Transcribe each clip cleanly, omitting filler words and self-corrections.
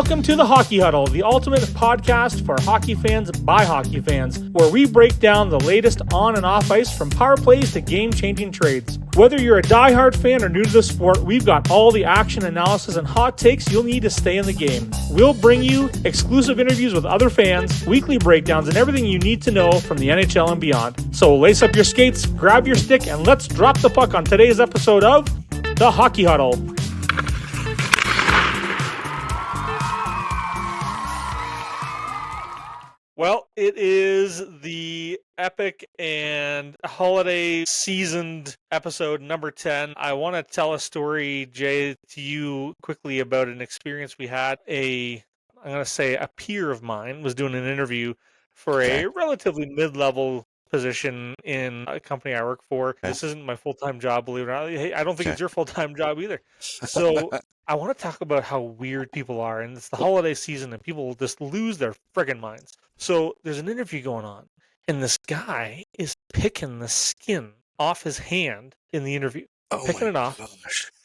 Welcome to the Hockey Huddle, the ultimate podcast for hockey fans by hockey fans, where we break down the latest on and off ice from power plays to game-changing trades. Whether you're a diehard fan or new to the sport, we've got all the action, analysis, and hot takes you'll need to stay in the game. We'll bring you exclusive interviews with other fans, weekly breakdowns, and everything you need to know from the NHL and beyond. So lace up your skates, grab your stick, and let's drop the puck on today's episode of the Hockey Huddle. Well, it is the epic and holiday seasoned episode number 10. I want to tell a story, Jay, to you quickly about an experience we had. I'm going to say a peer of mine was doing an interview for a relatively mid-level position in a company I work for. This isn't my full-time job, believe it or not. Hey, I don't think it's your full-time job either. So I want to talk about how weird people are, and it's the holiday season, and people just lose their friggin' minds. So there's an interview going on, and this guy is picking the skin off his hand in the interview, picking it off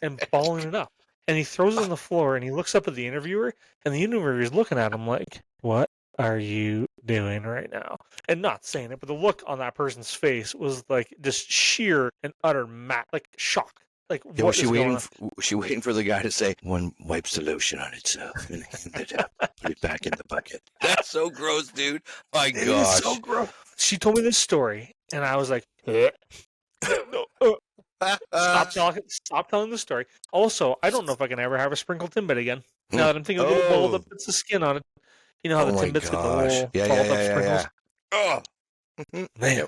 and balling it up. And he throws it on the floor, and he looks up at the interviewer, and the interviewer is looking at him like, what are you doing right now? And not saying it, but the look on that person's face was like just sheer and utter shock. Like, yeah, was she waiting for the guy to say, one wipes the lotion on itself and hand it up, put it back in the bucket? That's so gross, dude. My gosh. It is so gross. She told me this story, and I was like, stop telling the story. Also, I don't know if I can ever have a sprinkled Timbit again. Now that I'm thinking of little balled up bits of skin on it. You know how the Timbits get the little balled up sprinkles? Oh, man.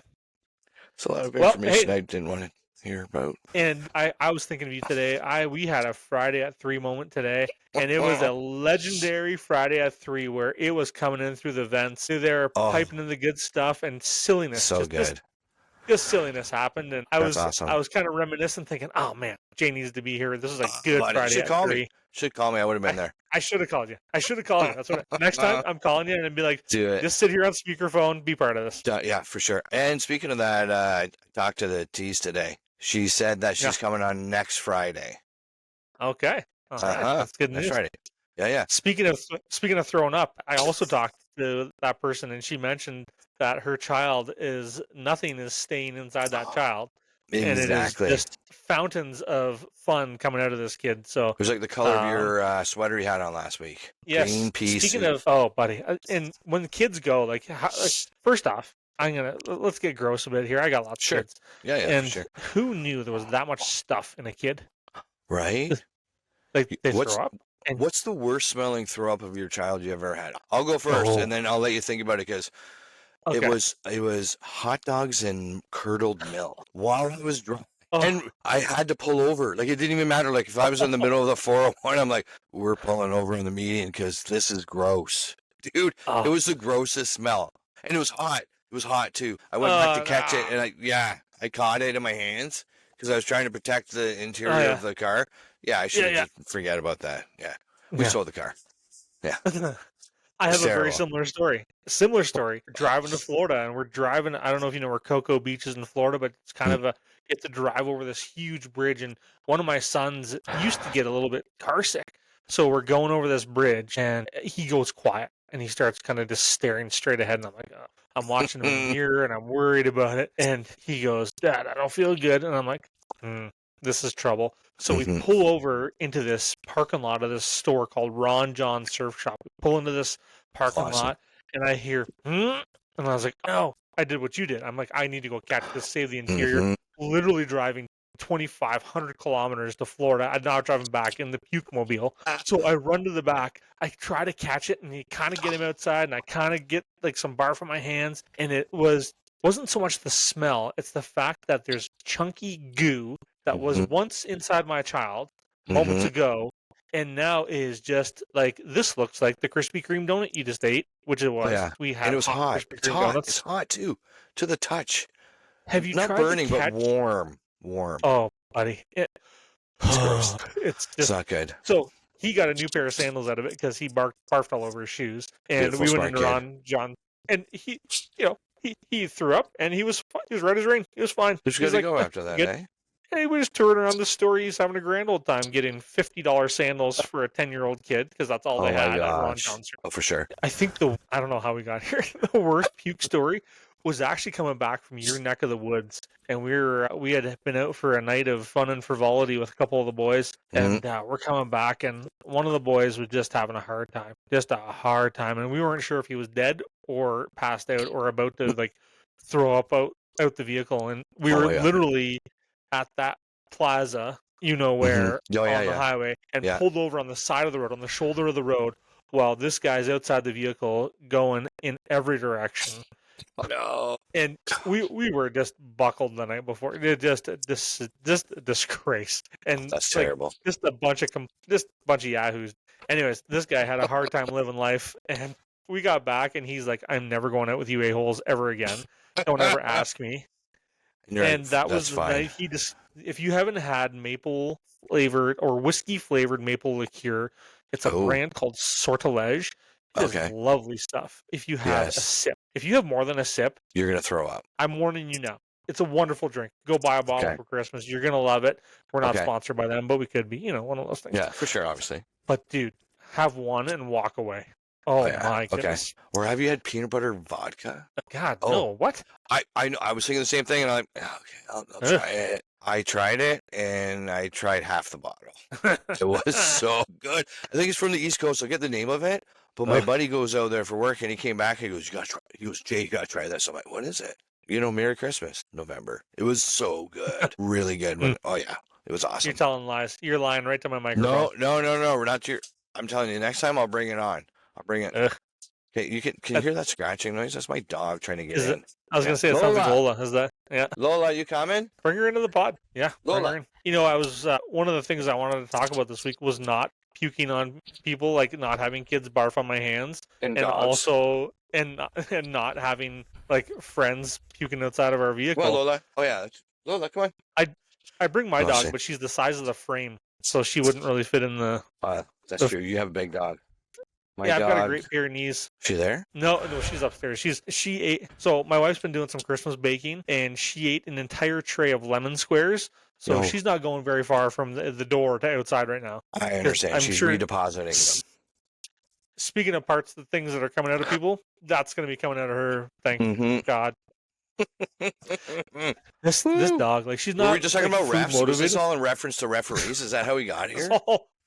It's a lot of information I didn't want to hear about. And I was thinking of you today. We had a Friday at 3 moment today, and it was a legendary Friday at 3 where it was coming in through the vents. They were piping in the good stuff, and silliness. So good. Just silliness happened, and I was kind of reminiscent, thinking, "Oh man, Jay needs to be here. This is a good Friday at 3." Should call me. I would have been there. I should have called you. That's what. Next time I'm calling you and be like, "Do it. Just sit here on speakerphone. Be part of this." Yeah, for sure. And speaking of that, I talked to the Tees today. She said that she's coming on next Friday. Okay. All right. That's good news. Next Friday. Yeah. Speaking of throwing up, I also talked to that person, and she mentioned that her child nothing is staying inside that child. Exactly. And it is just fountains of fun coming out of this kid. So it was like the color of your sweater you had on last week. Yes. Green pea Speaking soup. of, buddy, and when the kids go, first off, let's get gross a bit here. I got lots of kids. Yeah, and sure. Who knew there was that much stuff in a kid? Right? Like they throw up. And what's the worst smelling throw up of your child you ever had? I'll go first, and then I'll let you think about it, because it was hot dogs and curdled milk while I was drunk. And I had to pull over. Like, it didn't even matter. Like, if I was in the middle of the 401, I'm like, we're pulling over in the median because this is gross. Dude, it was the grossest smell. And it was hot. It was hot, too. I went back to catch it, and I caught it in my hands because I was trying to protect the interior of the car. Yeah, I should just forget about that. Yeah. We sold the car. Yeah. I have a very similar story. Driving to Florida, and we're driving. I don't know if you know where Cocoa Beach is in Florida, but it's kind of you have to drive over this huge bridge. And one of my sons used to get a little bit car sick. So we're going over this bridge, and he goes quiet, and he starts kind of just staring straight ahead. And I'm like, I'm watching him in the mirror, and I'm worried about it. And he goes, Dad, I don't feel good. And I'm like, this is trouble. So we pull over into this parking lot of this store called Ron John Surf Shop. We pull into this parking lot, and I hear, and I was like, no, I did what you did. I'm like, I need to go catch this, save the interior. Literally driving 2,500 kilometers to Florida. I'm now driving back in the puke mobile. So I run to the back. I try to catch it, and you kind of get him outside, and I kind of get like some barf on my hands. And it wasn't so much the smell. It's the fact that there's chunky goo that was once inside my child moments ago, and now is just like, this looks like the Krispy Kreme donut you just ate, which it was. Yeah. We had and it was hot. It's hot. It's hot too, to the touch. Have you not tried burning, to catch... but warm? Oh, buddy, it's gross. It's not good. So he got a new pair of sandals out of it because he barfed all over his shoes, and we went into Ron John, and he threw up, and he was right as rain. He was fine. Just got to go after that, eh? he was touring around the store. He's having a grand old time getting $50 sandals for a 10-year-old kid because that's all they had at Ron John's. Oh, for sure. I think I don't know how we got here. The worst puke story was actually coming back from your neck of the woods, and we had been out for a night of fun and frivolity with a couple of the boys, and we're coming back, and one of the boys was just having a hard time, and we weren't sure if he was dead or passed out or about to like throw up out the vehicle, and we were literally at that plaza, where on the highway, and pulled over on the side of the road, on the shoulder of the road, while this guy's outside the vehicle going in every direction. Oh, no. And we were just buckled the night before. It just a disgrace. And that's terrible. Just a bunch of yahoos. Anyways, this guy had a hard time living life, and we got back, and he's like, "I'm never going out with you a-holes ever again. Don't ever ask me." And that was the night he just. If you haven't had maple flavored or whiskey flavored maple liqueur, it's a brand called Sortilege. It's lovely stuff. If you have a sip, if you have more than a sip, you're gonna throw up. I'm warning you now. It's a wonderful drink. Go buy a bottle for Christmas. You're gonna love it. We're not sponsored by them, but we could be. One of those things. Yeah, for sure, obviously. But dude, have one and walk away. Oh my goodness. Or have you had peanut butter vodka? God, no. What? I know. I was thinking the same thing, and I'm like, I'll try it. I tried it, and I tried half the bottle. It was so good. I think it's from the East Coast. I'll get the name of it. But my buddy goes out there for work, and he came back, and he goes, "You gotta try." He goes, "Jay, you gotta try this." I'm like, "What is it?" Merry Christmas, November. It was so good, really good. It was awesome. You're telling lies. You're lying right to my microphone. No. We're not. I'm telling you, next time I'll bring it on. I'll bring it. Okay, can you hear that scratching noise? That's my dog trying to get in. I was gonna say it sounds like Lola. Is that? Yeah. Lola, you coming? Bring her into the pod. Yeah. Lola. I was one of the things I wanted to talk about this week was not puking on people, like not having kids barf on my hands, and also and not having like friends puking outside of our vehicle. Well, Lola. Oh yeah, Lola, come on. I bring my dog, but she's the size of the frame, so she wouldn't really fit in the. That's true. You have a big dog. I've got a great Pyrenees. She there? No, she's upstairs. She ate. So my wife's been doing some Christmas baking, and she ate an entire tray of lemon squares. So she's not going very far from the door to outside right now. I understand. She's redepositing them. Speaking of the things that are coming out of people, that's going to be coming out of her. Thank God. This dog, like she's not. Were we just talking about refs? Was this all in reference to referees? Is that how we got here?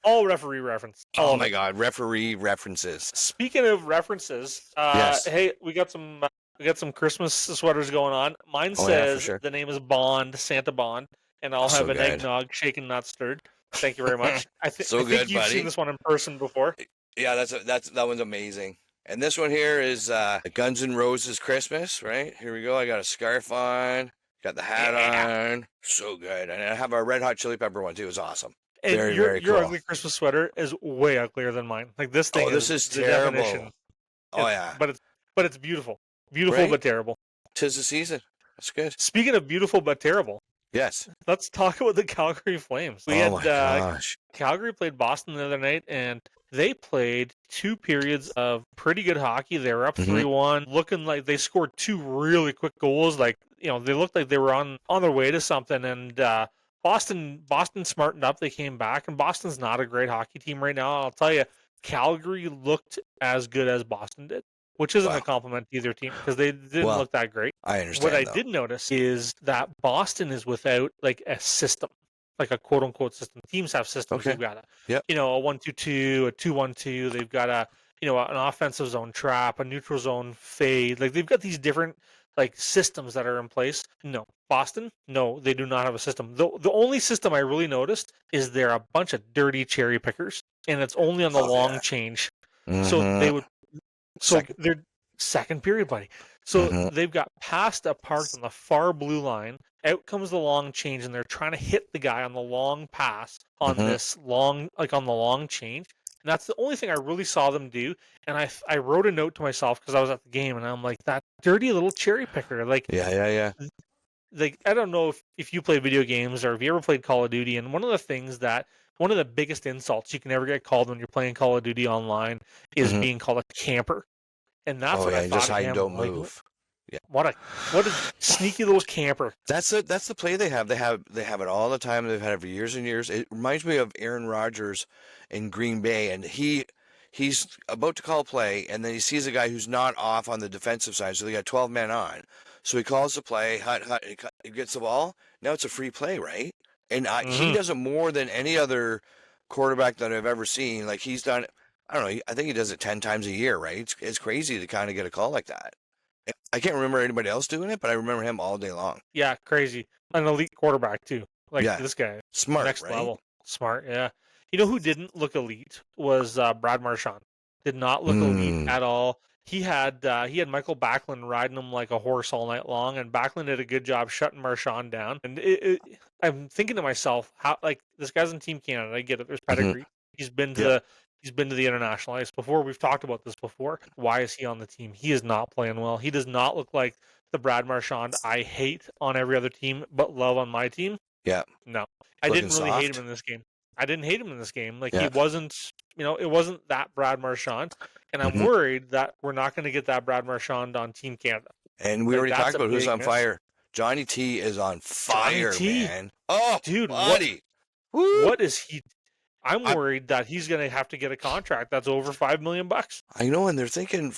All referee reference. Oh my God, referee references. Speaking of references, hey, we got some Christmas sweaters going on. Mine says the name is Bond, Santa Bond, and I'll have an eggnog shaken, not stirred. Thank you very much. I think you've seen this one in person before. Yeah, that one's amazing. And this one here is Guns N' Roses Christmas, right? Here we go. I got a scarf on, got the hat on. So good. And I have a Red Hot Chili Pepper one too. It was awesome. And very your cool. ugly Christmas sweater is way uglier than mine. Like this thing. This is terrible. Definition. Yeah. But it's beautiful. Beautiful but terrible. 'Tis the season. That's good. Speaking of beautiful but terrible. Yes. Let's talk about the Calgary Flames. My gosh. Calgary played Boston the other night, and they played 2 periods of pretty good hockey. They were up 3-1, looking like they scored 2 really quick goals. Like, they looked like they were on their way to something. And Boston smartened up. They came back, and Boston's not a great hockey team right now. I'll tell you, Calgary looked as good as Boston did, which isn't a compliment to either team because they didn't look that great. I understand. What I did notice is that Boston is without like a system, like a quote unquote system. Teams have systems. Okay. They've got a 1-2-2, a 2-1-2. They've got an offensive zone trap, a neutral zone fade. Like they've got these different like systems that are in place. No, Boston, no, they do not have a system. The only system I really noticed is they're a bunch of dirty cherry pickers, and it's only on the long change. So they would. So they're second period, buddy. So they've got past a park on the far blue line. Out comes the long change, and they're trying to hit the guy on the long pass on this long, like on the long change. And that's the only thing I really saw them do. And I wrote a note to myself because I was at the game, and I'm like, that dirty little cherry picker. Like, yeah. Like, I don't know if you play video games or if you ever played Call of Duty. And one of the biggest insults you can ever get called when you're playing Call of Duty online is being called a camper. And that's what I thought. Just hide, don't move. Yeah. What a sneaky little camper. That's the play they have. They have it all the time. They've had it for years and years. It reminds me of Aaron Rodgers in Green Bay, and he's about to call a play, and then he sees a guy who's not off on the defensive side, so they got 12 men on. So he calls the play, he gets the ball. Now it's a free play, right? And he does it more than any other quarterback that I've ever seen. Like he's done, I don't know, I think he does it 10 times a year, right? It's crazy to kind of get a call like that. I can't remember anybody else doing it, but I remember him all day long. Yeah, crazy. An elite quarterback too. Like this guy, smart, next right? level, smart. Yeah. You know who didn't look elite was Brad Marchand. Did not look elite at all. He had Michael Backlund riding him like a horse all night long, and Backlund did a good job shutting Marchand down. And I'm thinking to myself, how like this guy's in Team Canada. I get it. There's pedigree. He's been to the international ice before. We've talked about this before. Why is he on the team? He is not playing well. He does not look like the Brad Marchand I hate on every other team, but love on my team. Yeah. No, I didn't really hate him in this game. I didn't hate him in this game. Like he wasn't, it wasn't that Brad Marchand. And I'm worried that we're not going to get that Brad Marchand on Team Canada. And we already talked about who's on fire. Johnny T is on fire, man. Oh, dude, buddy. What is he? I'm worried that he's going to have to get a contract that's over $5 million. I know, and they're thinking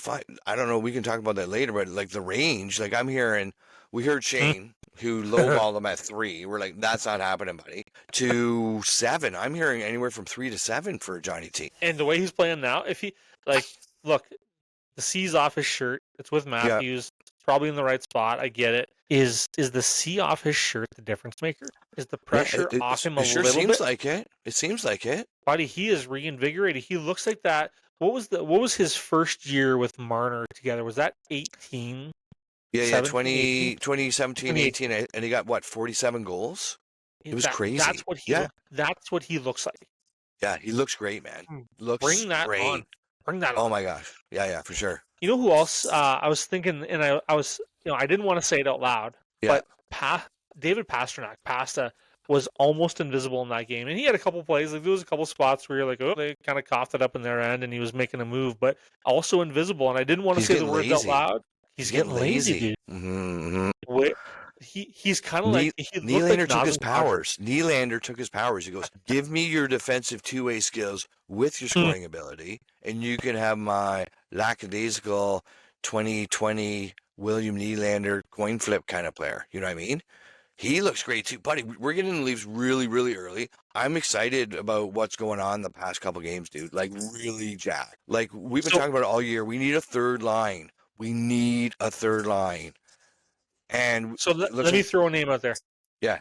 I don't know. We can talk about that later, but like the range, like we heard Shane who lowballed him at 3. We're like, that's not happening, buddy. To 7, I'm hearing anywhere from 3 to 7 for Johnny T. And the way he's playing now, if he look, the C's off his shirt. It's with Matthews. It's probably in the right spot. I get it. Is the C off his shirt the difference maker? Is the pressure off him a little bit? It seems like it. It seems like it. Buddy, he is reinvigorated. He looks like that. What was his first year with Marner together? Was that 18? Yeah, 2017, 18, and he got what, 47 goals? It was crazy. That's what he looks like. Yeah, he looks great, man. Bring that great. on. Bring that on. Oh my gosh. Yeah, for sure. You know who else I was thinking, and I was, I didn't want to say it out loud, but David Pastrnak, Pasta, was almost invisible in that game. And he had a couple plays. Like there was a couple spots where you're like, oh, they kind of coughed it up in their end and he was making a move, but also invisible. And I didn't want to say the words out loud. He's getting lazy, dude. Mm-hmm. He's kind of like Nylander took his powers. Nylander took his powers. He goes, give me your defensive two-way skills with your scoring ability, and you can have my lackadaisical 2020 William Nylander coin flip kind of player. You know what I mean? He looks great too, buddy. We're getting the Leafs really, really early. I'm excited about what's going on the past couple games, dude. Like really jacked. Like we've been talking about it all year. We need a third line. We need a third line. And so let me throw a name out there. Yeah.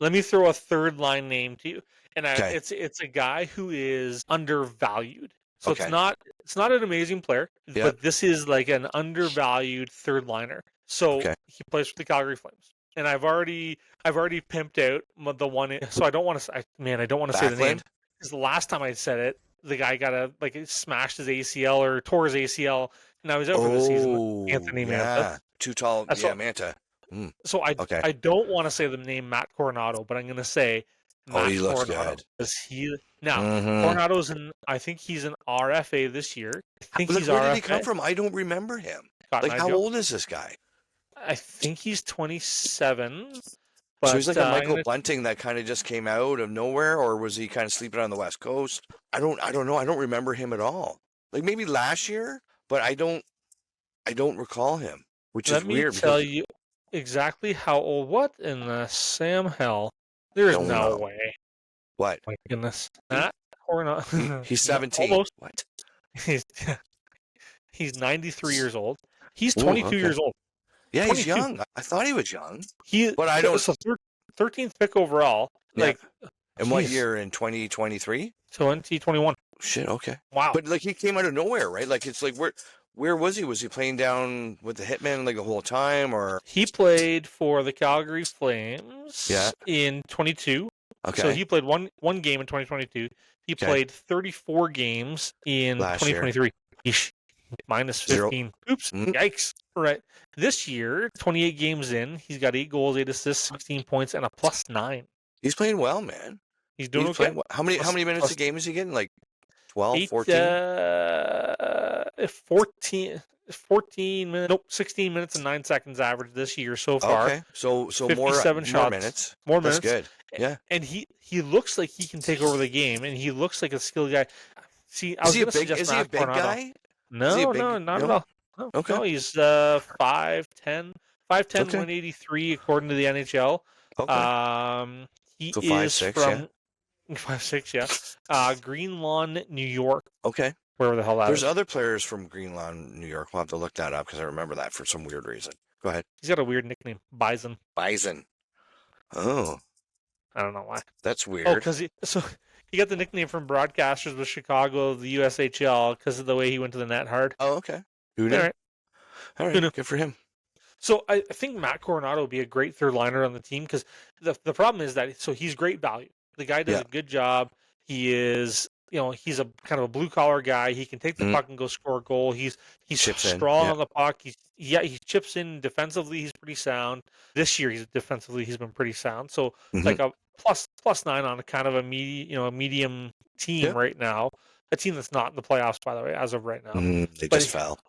Let me throw a third line name to you. And it's a guy who is undervalued. So it's not an amazing player, but this is like an undervalued third liner. So he plays for the Calgary Flames. And I've already pimped out the one. So I don't want to say the name. Because the last time I said it, the guy got smashed his ACL or tore his ACL, and I was out for the season. Anthony Mantha. Too tall. Mantha. So I don't want to say the name Matt Coronado, but I'm going to say Matt he looks Coronado. good. Coronado's I think he's an RFA this year. Where did he come from? I don't remember him. How old is this guy? I think he's 27. But, so he's like a Michael Bunting that kind of just came out of nowhere, or was he kind of sleeping on the West Coast? I don't know. I don't remember him at all. Like maybe last year, but I don't recall him, which is weird. Let me tell you exactly how old. What in the Sam hell? There's no way. What? My goodness. Matt Coronado. He's 17. Almost. What? He's 93 years old. He's 22 years old. Yeah, 22. He's young. I thought he was young. But I don't. So 13th pick overall. Yeah. And what year in 2023? 2021. Shit. Okay. Wow. But he came out of nowhere, right? Like it's like where was he? Was he playing down with the Hitmen the whole time, or he played for the Calgary Flames? In 22. Okay. So he played one game in 2022. He played 34 games in 2023. Minus 15. Oops. Yikes. Right. This year, 28 games in, he's got 8 goals, 8 assists, 16 points, and a +9. He's playing well, man. He's doing okay. How many minutes a game is he getting? Like 12, 14? 14. 14 minutes, nope, 16 minutes and 9 seconds average this year so far. Okay, so 57 shots, minutes. more That's minutes. good. Yeah, and he looks like he can take over the game, and he looks like a skilled guy. See, I was going to suggest is he a Matt big Coronado. guy? No, not at all. No, Okay. no, he's 5'10", 5'10", Okay. 183 according to the NHL. Okay. He So is 5'6", from 5'6", yeah. Green Lawn, New York. Okay. Wherever the hell that There's is. other players from Green Lawn, New York. We'll have to look that up because I remember that for some weird reason. Go ahead. He's got a weird nickname, Bison. Bison. Oh. I don't know why. That's weird. Oh, because he got the nickname from broadcasters with Chicago, the USHL, because of the way he went to the net hard. Oh, okay. Who knew? All right. Good for him. So I think Matt Coronado would be a great third liner on the team because the problem is that he's great value. The guy does a good job. He is, he's a kind of a blue collar guy. He can take the puck and go score a goal. He's strong on the puck. He chips in defensively. He's pretty sound. This year, he's been pretty sound. So like a +9 on a kind of a medium team right now. A team that's not in the playoffs, by the way, as of right now. They just fell.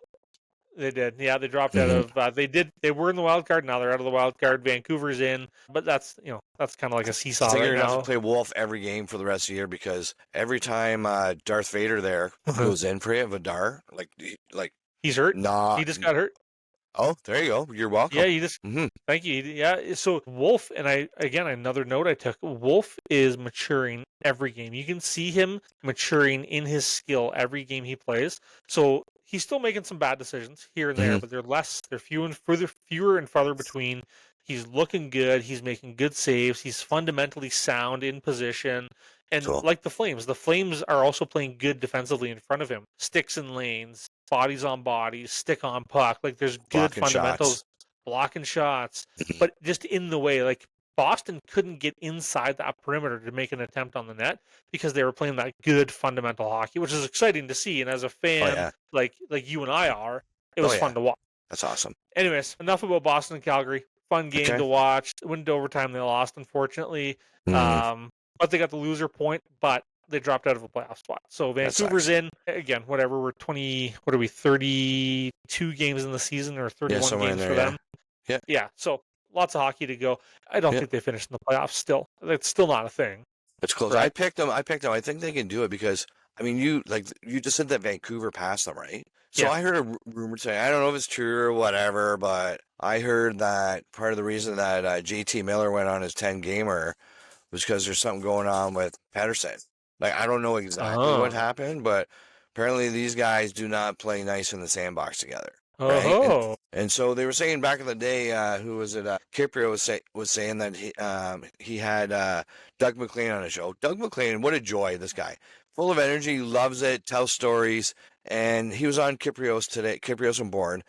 They did. Yeah, they dropped out of they were in the wild card, now they're out of the wild card. Vancouver's in, but that's kind of like a seesaw. I think you're going to have to play Wolf every game for the rest of the year because every time Darth Vader there goes in for you, Vidar, like he's hurt. He just got hurt. Oh, there you go. You're welcome. Yeah, you just thank you. Yeah, so Wolf, and another note I took, Wolf is maturing every game. You can see him maturing in his skill every game he plays. So he's still making some bad decisions here and there, but they're fewer and farther between. He's looking good. He's making good saves. He's fundamentally sound in position. And like the Flames are also playing good defensively in front of him. Sticks in lanes, bodies on bodies, stick on puck. Like there's good fundamentals, blocking shots, but just in the way. Like Boston couldn't get inside that perimeter to make an attempt on the net because they were playing that good fundamental hockey, which is exciting to see. And as a fan, like you and I are, it was fun to watch. That's awesome. Anyways, enough about Boston and Calgary. Fun game to watch. It went to overtime. They lost, unfortunately. But they got the loser point, but they dropped out of a playoff spot. So Vancouver's in. Again, whatever. We're 32 games in the season or 31 games for them. Yeah. So lots of hockey to go. I don't think they finished in the playoffs still. It's still not a thing. It's close. Right? I picked them. I think they can do it because, I mean, you just said that Vancouver passed them, right? So I heard a rumor saying, I don't know if it's true or whatever, but I heard that part of the reason that JT Miller went on his 10-gamer was because there's something going on with Pedersen. Like, I don't know exactly what happened, but apparently these guys do not play nice in the sandbox together. Right? And so they were saying back in the day, who was it? Kiprio was saying that he had Doug McLean on his show. Doug McLean, what a joy, this guy. Full of energy, loves it, tells stories. And he was on Kiprios today, Kiprios and Bourne.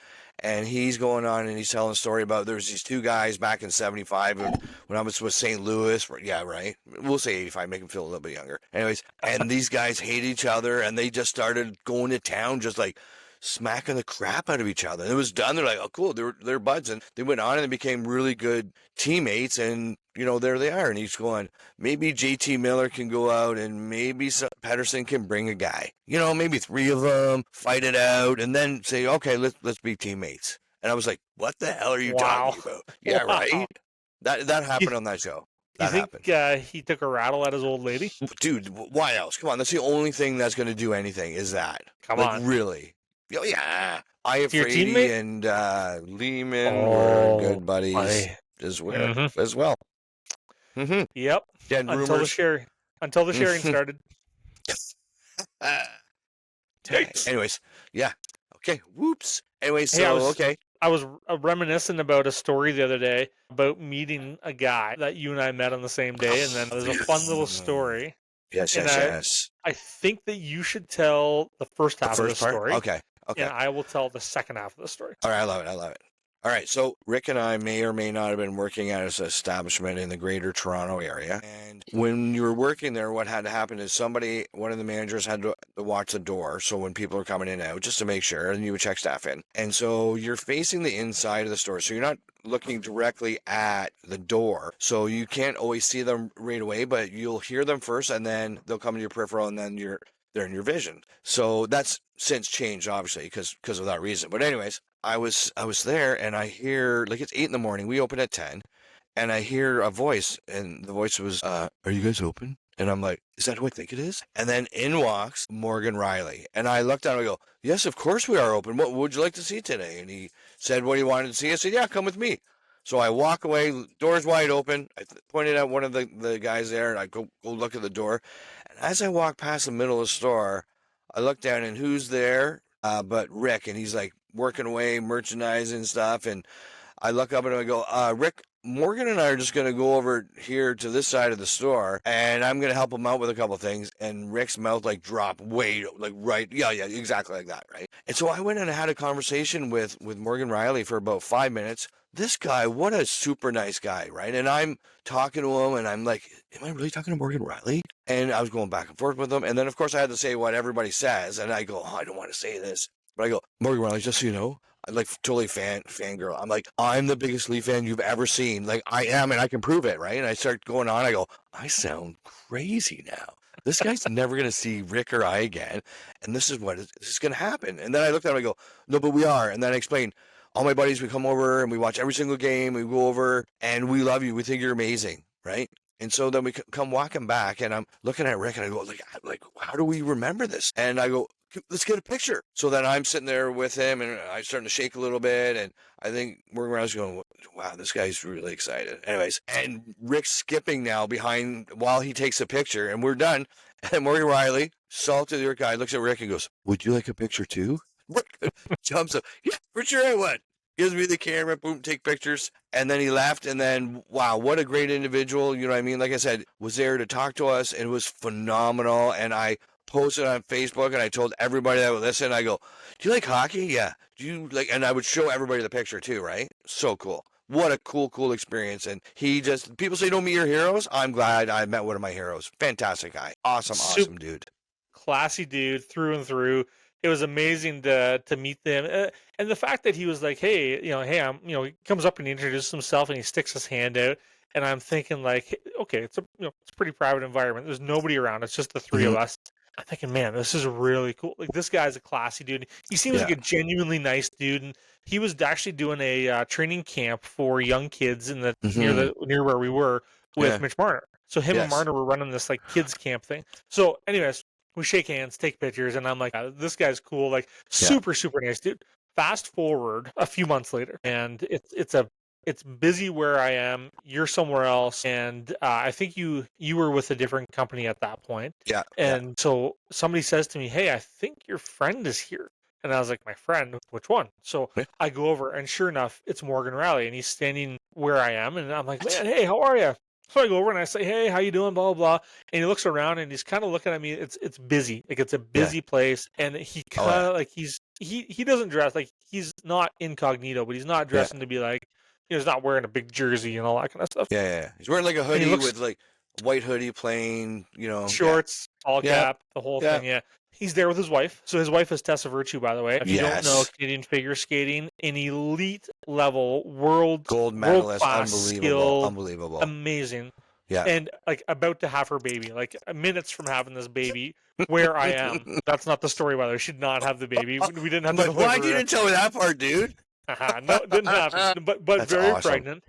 And he's going on and he's telling a story about there was these two guys back in 75 when I was with St. Louis. Yeah, right. We'll say 85, make him feel a little bit younger. Anyways, and these guys hate each other and they just started going to town just like smacking the crap out of each other. And it was done. They're like, oh, cool. They're buds. And they went on and they became really good teammates. And, there they are. And he's going, maybe JT Miller can go out and maybe Pedersen can bring a guy. Maybe 3 of them, fight it out, and then say, okay, let's be teammates. And I was like, what the hell are you talking about? Yeah, right? That happened on that show. That happened. He took a rattle at his old lady? Dude, why else? Come on. That's the only thing that's going to do anything is that. Come on. Really? Oh, yeah. Iafredi and Lehman were good buddies as well. Mm-hmm. Yep. Until the sharing started. Anyways, yeah. Okay. Whoops. Anyways, okay. I was reminiscing about a story the other day about meeting a guy that you and I met on the same day, and then there's a fun little story. Yes. I think that you should tell the first half of the story. Okay. And I will tell the second half of the story. All right, I love it. All right, so Rick and I may or may not have been working at his establishment in the greater Toronto area. And when you were working there, what had to happen is one of the managers had to watch the door. So when people are coming in and out, just to make sure, and you would check staff in. And so you're facing the inside of the store. So you're not looking directly at the door. So you can't always see them right away, but you'll hear them first and then they'll come to your peripheral and then they're in your vision. So that's since changed, obviously, because of that reason. But anyways, I was there, and I hear, like, it's 8 in the morning. We open at 10, and I hear a voice, and the voice was, "Are you guys open?" And I'm like, "Is that who I think it is?" And then in walks Morgan Riley, and I looked down and I go, "Yes, of course we are open. What would you like to see today?" And he said what he wanted to see. I said, "Yeah, come with me." So I walk away, doors wide open. I pointed at one of the guys there, and I go look at the door. And as I walk past the middle of the store, I look down, and who's there? But Rick, and he's like working away, merchandising stuff. And I look up and I go, Rick, Morgan and I are just going to go over here to this side of the store, and I'm going to help him out with a couple things. And Rick's mouth like dropped way, like right. Yeah, exactly like that, right? And so I went and had a conversation with Morgan Riley for about 5 minutes. This guy, what a super nice guy, right? And I'm talking to him, and I'm like, am I really talking to Morgan Riley? And I was going back and forth with him. And then, of course, I had to say what everybody says. And I go, oh, I don't want to say this. But I go, Morgan Riley, just so you know, I'm like totally fangirl. I'm like, I'm the biggest Leaf fan you've ever seen. Like, I am, and I can prove it, right? And I start going on. I go, I sound crazy now. This guy's never going to see Rick or I again. And this is going to happen. And then I looked at him, I go, no, but we are. And then I explained, all my buddies, we come over and we watch every single game. We go over and we love you. We think you're amazing, right? And so then we come walking back, and I'm looking at Rick, and I go, like, how do we remember this? And I go, let's get a picture. So then I'm sitting there with him, and I'm starting to shake a little bit, and I think Morgan Riley's going, wow, this guy's really excited. Anyways, and Rick's skipping now behind while he takes a picture, and we're done. And Morgan Riley, salted your guy, looks at Rick and goes, would you like a picture too? Rick jumps up, yeah, for sure I would. Gives me the camera, boom, take pictures. And then he left. And then, wow, what a great individual. You know what I mean? Like I said, was there to talk to us, and it was phenomenal. And I posted on Facebook, and I told everybody that would listen. I go, do you like hockey? Yeah. Do you like, and I would show everybody the picture too, right? So cool. What a cool experience. And people say don't meet your heroes. I'm glad I met one of my heroes. Fantastic guy. Awesome dude. Classy dude through and through. It was amazing to meet them, and the fact that he was like, "Hey, I'm," he comes up and he introduces himself and he sticks his hand out, and I'm thinking like, okay, it's a pretty private environment. There's nobody around. It's just the three of us. I'm thinking, man, this is really cool. Like, this guy's a classy dude. He seems like a genuinely nice dude, and he was actually doing a training camp for young kids in the near where we were with Mitch Marner. So him and Marner were running this like kids camp thing. So, anyways. We shake hands, take pictures, and I'm like, this guy's cool, like super nice dude. Fast forward a few months later, and it's busy where I am. You're somewhere else, and I think you were with a different company at that point. Yeah. And so somebody says to me, "Hey, I think your friend is here." And I was like, "My friend? Which one?" So I go over, and sure enough, it's Morgan Riley, and he's standing where I am, and I'm like, "Man, hey, how are you?" So I go over and I say, "Hey, how you doing?" Blah, blah, blah. And he looks around and he's kind of looking at me. It's busy. Like, it's a busy place. And he kind of like, he doesn't dress like, he's not incognito, but he's not dressing to be like, he's not wearing a big jersey and all that kind of stuff. Yeah. He's wearing like a hoodie with like white hoodie, plain, shorts, all cap, the whole thing. Yeah. He's there with his wife. So his wife is Tessa Virtue, by the way. If you don't know, Canadian figure skating, an elite level gold medalist, unbelievable, amazing. Yeah. And like about to have her baby, like minutes from having this baby, where I am. That's not the story, by the way. She did not have the baby. We didn't have to deliver. Why didn't tell me that part, dude? No, it didn't happen. But That's very awesome. pregnant.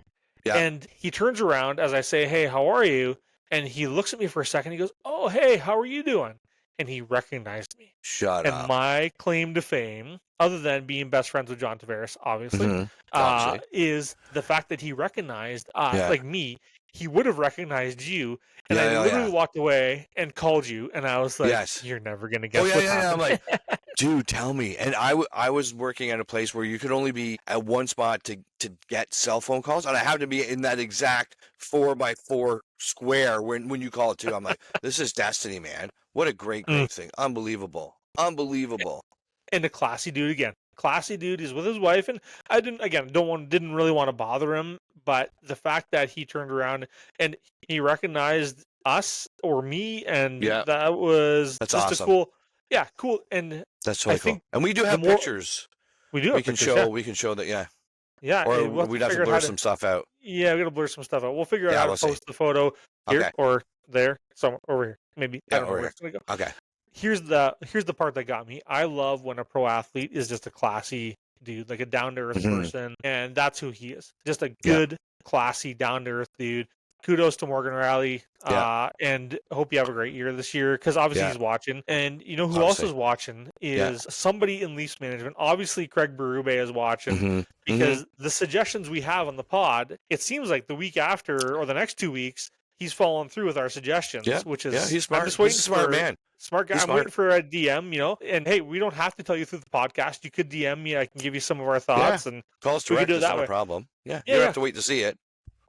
Yeah. And he turns around as I say, "Hey, how are you?" And he looks at me for a second. He goes, "Oh, hey, how are you doing?" And he recognized me. Shut up. And my claim to fame, other than being best friends with John Tavares, obviously, is the fact that he recognized, like me, he would have recognized you. And I literally walked away and called you. And I was like, you're never going to guess what happened. I'm like, dude, tell me. And I was working at a place where you could only be at one spot to get cell phone calls. And I happened to be in that exact 4x4 square when you call it too. I'm like, this is destiny, man. What a great thing. Unbelievable. And a classy dude again. Classy dude. He's with his wife, and I didn't really want to bother him, but the fact that he turned around and he recognized us or me, and that's just awesome. Cool. And that's totally cool. And we do have pictures. We do. We can show that. Yeah. Or we'd have to blur some stuff out. Yeah, we got to blur some stuff out. We'll figure out how to post the photo here or there, somewhere over here. Maybe. I don't know where it's going to go. Okay. here's the part that got me. I love when a pro athlete is just a classy dude, like a down-to-earth person, and that's who he is. Just a good, classy, down-to-earth dude. Kudos to Morgan Riley, and hope you have a great year this year, because obviously he's watching. And you know who else is watching is somebody in Leafs management. Obviously, Craig Berube is watching, because the suggestions we have on the pod, it seems like the week after or the next 2 weeks, he's following through with our suggestions, which is he's smart. I'm just waiting he's a smart man. Smart guy. I'm waiting for a DM, and hey, we don't have to tell you through the podcast. You could DM me. I can give you some of our thoughts, and call us direct. It's not a problem. Yeah, you don't have to wait to see it.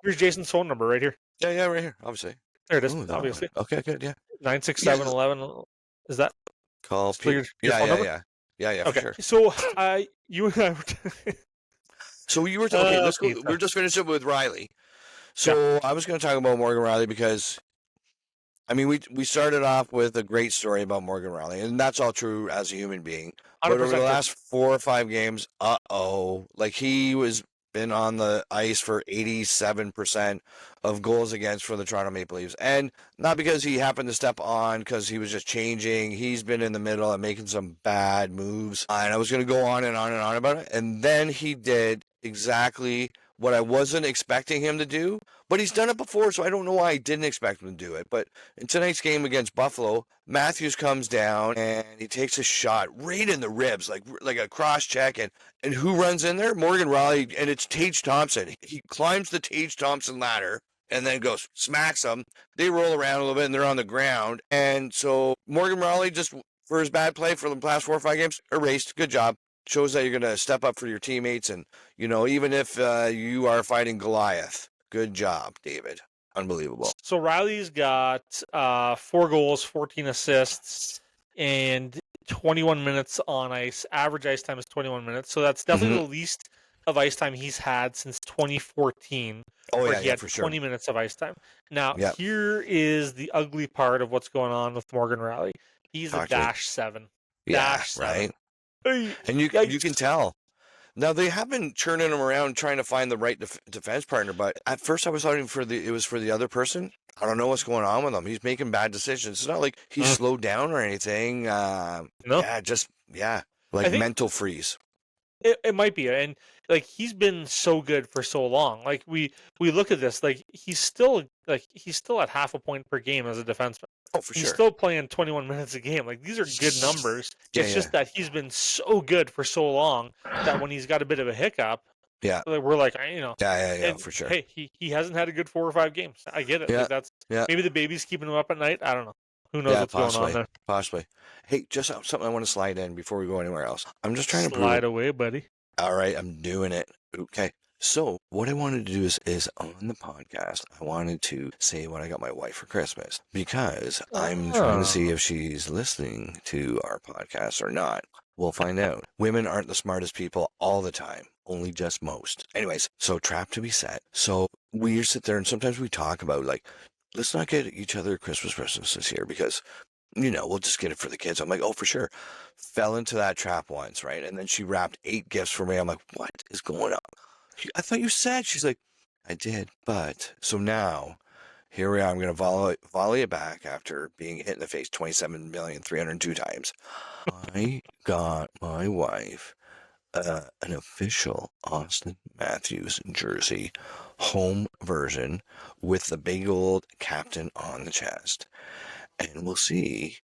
Here's Jason's phone number right here. Yeah, right here. Obviously. There it is. Obviously. Okay, good. Yeah. 967-11. Is that call? Your phone number? Yeah. Okay. For sure. So you and I were. So you were talking. Okay, let's go. We're just finishing with Riley. So I was going to talk about Morgan Riley because, I mean, we started off with a great story about Morgan Riley, and that's all true as a human being. But over the last 4 or 5 games, like he was been on the ice for 87% of goals against for the Toronto Maple Leafs. And not because he happened to step on, because he was just changing. He's been in the middle and making some bad moves. And I was going to go on and on and on about it. And then he did exactly what I wasn't expecting him to do, but he's done it before, so I don't know why I didn't expect him to do it. But in tonight's game against Buffalo, Matthews comes down and he takes a shot right in the ribs, like a cross check, and who runs in there? Morgan Riley, and it's Tage Thompson. He climbs the Tage Thompson ladder and then goes, smacks them. They roll around a little bit and they're on the ground. And so Morgan Riley, just for his bad play for the past 4 or 5 games, erased. Good job. Shows that you're going to step up for your teammates, and, even if you are fighting Goliath. Good job, David. Unbelievable. So Riley's got 4 goals, 14 assists, and 21 minutes on ice. Average ice time is 21 minutes, so that's definitely the least of ice time he's had since 2014. Where he had for 20 minutes of ice time. Now, here is the ugly part of what's going on with Morgan Riley. He's a -7. -7. Right. And you can tell. Now, they have been churning him around trying to find the right defense partner, but at first I was hoping it was for the other person. I don't know what's going on with him. He's making bad decisions. It's not like he's slowed down or anything. No. Like mental freeze. It might be, and like he's been so good for so long. Like we look at this, like he's still at half a point per game as a defenseman. Oh, for sure. He's still playing 21 minutes a game. Like these are good numbers. It's just that he's been so good for so long that when he's got a bit of a hiccup, we're like, for sure. Hey, he hasn't had a good 4 or 5 games. I get it. Like that's maybe the baby's keeping him up at night. I don't know. Who knows what's going on there? Possibly. Hey, just something I want to slide in before we go anywhere else. I'm just trying to slide away, buddy. All right, I'm doing it. Okay. So what I wanted to do is on the podcast, I wanted to say what I got my wife for Christmas, because I'm trying to see if she's listening to our podcast or not. We'll find out. Women aren't the smartest people all the time, only just most. Anyways, so trap to be set. So we sit there and sometimes we talk about like, let's not get each other Christmas presents this year because, we'll just get it for the kids. I'm like, oh, for sure. Fell into that trap once, right? And then she wrapped 8 gifts for me. I'm like, what is going on? I thought you said. She's like, I did, but. So now, here we are. I'm going to volley it back after being hit in the face 27,302 times. I got my wife an official Austin Matthews jersey, home version, with the big old captain on the chest. And we'll see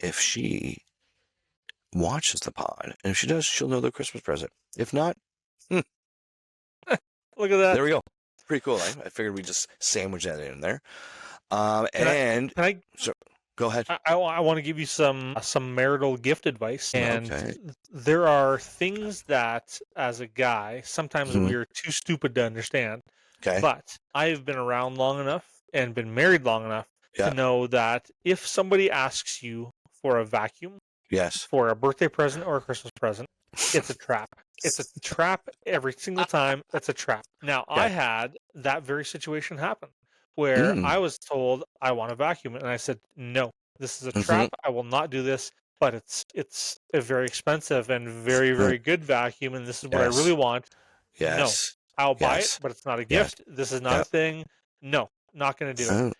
if she watches the pod. And if she does, she'll know the Christmas present. If not, look at that. There we go. Pretty cool. I figured we'd just sandwich that in there. Go ahead. I want to give you some marital gift advice. And there are things that, as a guy, sometimes we're too stupid to understand. Okay. But I've been around long enough and been married long enough to know that if somebody asks you for a vacuum, for a birthday present or a Christmas present, it's a trap. It's a trap every single time. It's a trap. Now, I had that very situation happen where I was told I want a vacuum, and I said, no, this is a trap. I will not do this. But it's a very expensive and very, very good vacuum, and this is what I really want. No, I'll buy it, but it's not a gift. This is not a thing. No, not going to do it.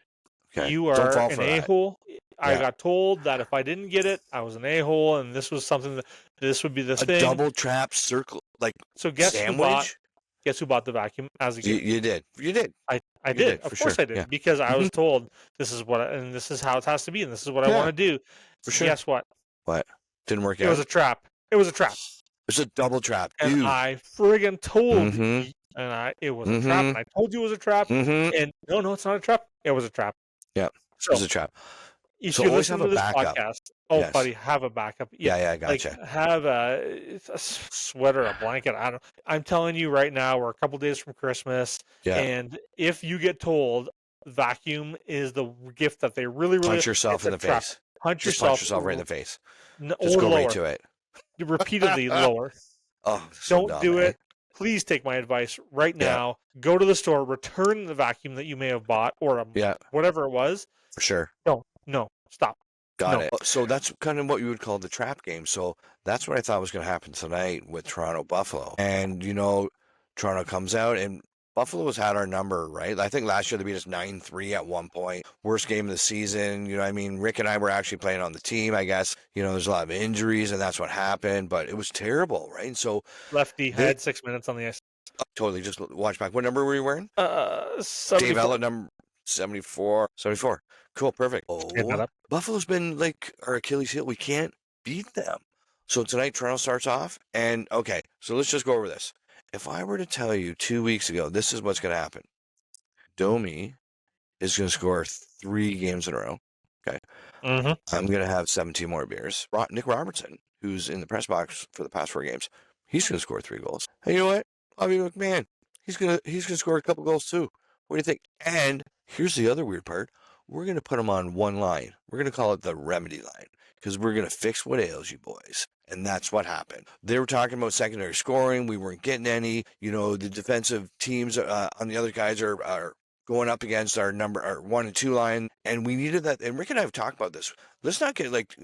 Okay. You are an a-hole. I got told that if I didn't get it, I was an a-hole, and this was something that this would be the thing. A double trap circle, like so guess sandwich? Guess who bought the vacuum as a gift? You did. You did. I did. Of course sure. I did, because I was told this is what, and this is how it has to be, and this is what I want to do. For sure. Guess what? What? Didn't work out? It was a trap. It was a trap. It's a double trap, and dude. I friggin' told you, and it was a trap, and I told you it was a trap, and no, it's not a trap. It was a trap. Yeah, so, it was a trap. If you listen to this podcast, buddy, have a backup. Yeah, I gotcha. Like, have a sweater, a blanket. I'm telling you right now, we're a couple days from Christmas, and if you get told vacuum is the gift that they really punch yourself in the face. Punch Just yourself punch yourself right in the face. Just go lower. right to it. Repeatedly lower. Oh, don't do it. Please take my advice right now. Go to the store, return the vacuum that you may have bought, or whatever it was. For sure. No, stop. Got it. So that's kind of what you would call the trap game. So that's what I thought was going to happen tonight with Toronto Buffalo. And, Toronto comes out, and Buffalo's had our number, right? I think last year they beat us 9-3 at one point. Worst game of the season. Rick and I were actually playing on the team, I guess. There's a lot of injuries, and that's what happened. But it was terrible, right? And so Lefty had 6 minutes on the ice. Totally. Just watch back. What number were you wearing? 74. Dave Ellett, number 74. 74. Cool. Perfect. Buffalo's been like our Achilles heel. We can't beat them. So tonight, Toronto starts off. And, okay, so let's just go over this. If I were to tell you 2 weeks ago, this is what's going to happen. Domi is going to score 3 games in a row. Okay. I'm going to have 17 more beers. Nick Robertson, who's in the press box for the past 4 games, he's going to score 3 goals. And you know what? Bobby McMahon, he's going to score a couple goals too. What do you think? And here's the other weird part. We're going to put them on one line. We're going to call it the remedy line, because we're going to fix what ails you boys. And that's what happened. They were talking about secondary scoring. We weren't getting any. The defensive teams on the other guys are going up against our 1 and 2 line. And we needed that. And Rick and I have talked about this. Let's not get like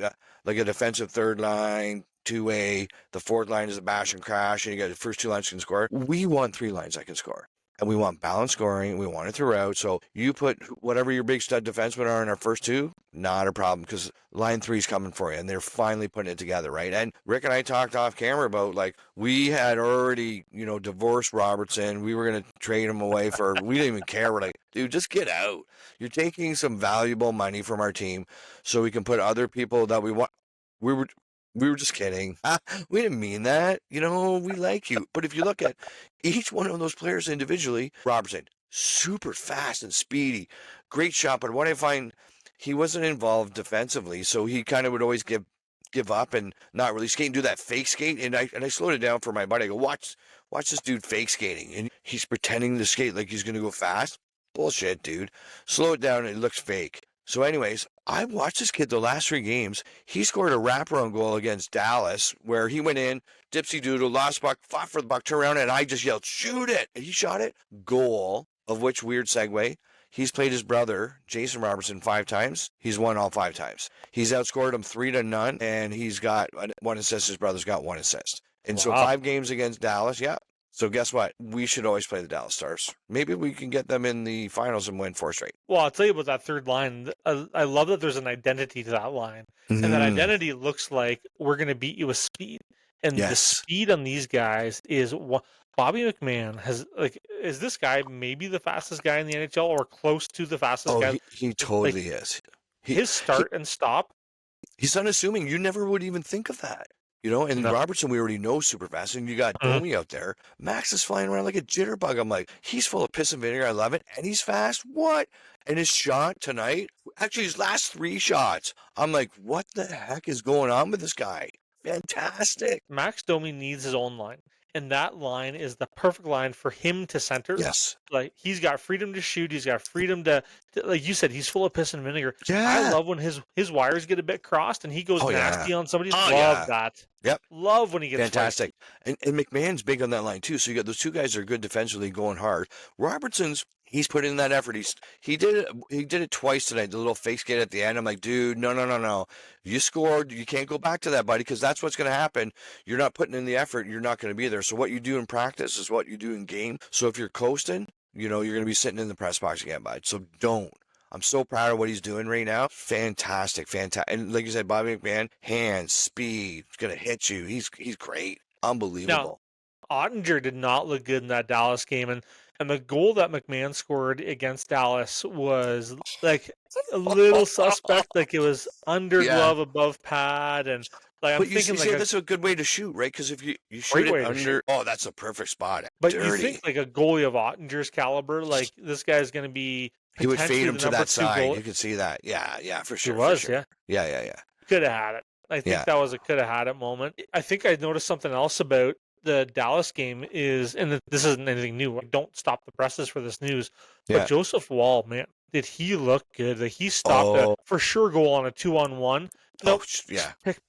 a defensive third line, 2A. The fourth line is a bash and crash, and you got the first 2 lines can score. We want 3 lines that can score. And we want balanced scoring. We want it throughout. So you put whatever your big stud defensemen are in our first 2, not a problem, because line 3 is coming for you. And they're finally putting it together, right? And Rick and I talked off camera about, we had already, divorced Robertson. We were going to trade him away we didn't even care. We're like, dude, just get out. You're taking some valuable money from our team so we can put other people that we want. We were just kidding. We didn't mean that. We like you. But if you look at each one of those players individually, Robertson, super fast and speedy, great shot. But what I find, he wasn't involved defensively, so he kind of would always give up and not really skate and do that fake skate. And I slowed it down for my buddy. I go, watch this dude fake skating, and he's pretending to skate like he's going to go fast. Bullshit, dude. Slow it down. It looks fake. So anyways, I watched this kid the last 3 games. He scored a wraparound goal against Dallas where he went in, dipsy doodle, lost puck, fought for the puck, turned around, and I just yelled, shoot it! And he shot it. Goal, of which, weird segue, he's played his brother, Jason Robertson, 5 times. He's won all 5 times. He's outscored him 3-0, and he's got 1 assist. His brother's got 1 assist. And so 5 games against Dallas, So guess what? We should always play the Dallas Stars. Maybe we can get them in the finals and win 4 straight. Well, I'll tell you about that third line. I love that there's an identity to that line. And that identity looks like we're going to beat you with speed. And the speed on these guys is what Bobby McMahon has, is this guy maybe the fastest guy in the NHL or close to the fastest guy? He totally is. His start and stop. He's unassuming. You never would even think of that. And Robertson, we already know super fast. And you got Domi out there. Max is flying around like a jitterbug. I'm like, he's full of piss and vinegar. I love it. And he's fast. What? And his shot tonight, actually his last 3 shots, I'm like, what the heck is going on with this guy? Fantastic. Max Domi needs his own line. And that line is the perfect line for him to center. Yes. He's got freedom to shoot. He's got freedom to like you said, he's full of piss and vinegar. Yeah. I love when his wires get a bit crossed and he goes nasty on somebody. That. Yep. Love when he gets fantastic. And McMahon's big on that line too. So you got those 2 guys that are good defensively going hard. Robertson's, he's put in that effort. He did it twice tonight. The little fake skate at the end. I'm like, dude, no. You scored. You can't go back to that, buddy, because that's what's going to happen. You're not putting in the effort. You're not going to be there. So what you do in practice is what you do in game. So if you're coasting, you're going to be sitting in the press box again, bud. So don't. I'm so proud of what he's doing right now. Fantastic. And like you said, Bobby McMahon, hands, speed, he's gonna hit you. He's great. Unbelievable. Now, Ottinger did not look good in that Dallas game, and the goal that McMahon scored against Dallas was like a little suspect, like it was under glove above pad, and like I'm thinking like that's a good way to shoot, right? Because if you shoot it under, that's a perfect spot. But you think like a goalie of Ottinger's caliber, like this guy's going to be he would fade him to that side. Goalie. You could see that. Yeah, for sure. He was, for sure. Yeah. Could have had it. I think that was a could have had it moment. I think I noticed something else about the Dallas game is, and this isn't anything new. Don't stop the presses for this news. But Joseph Wall, man, did he look good? Like he stopped a for sure goal on a 2-on-1. Nope.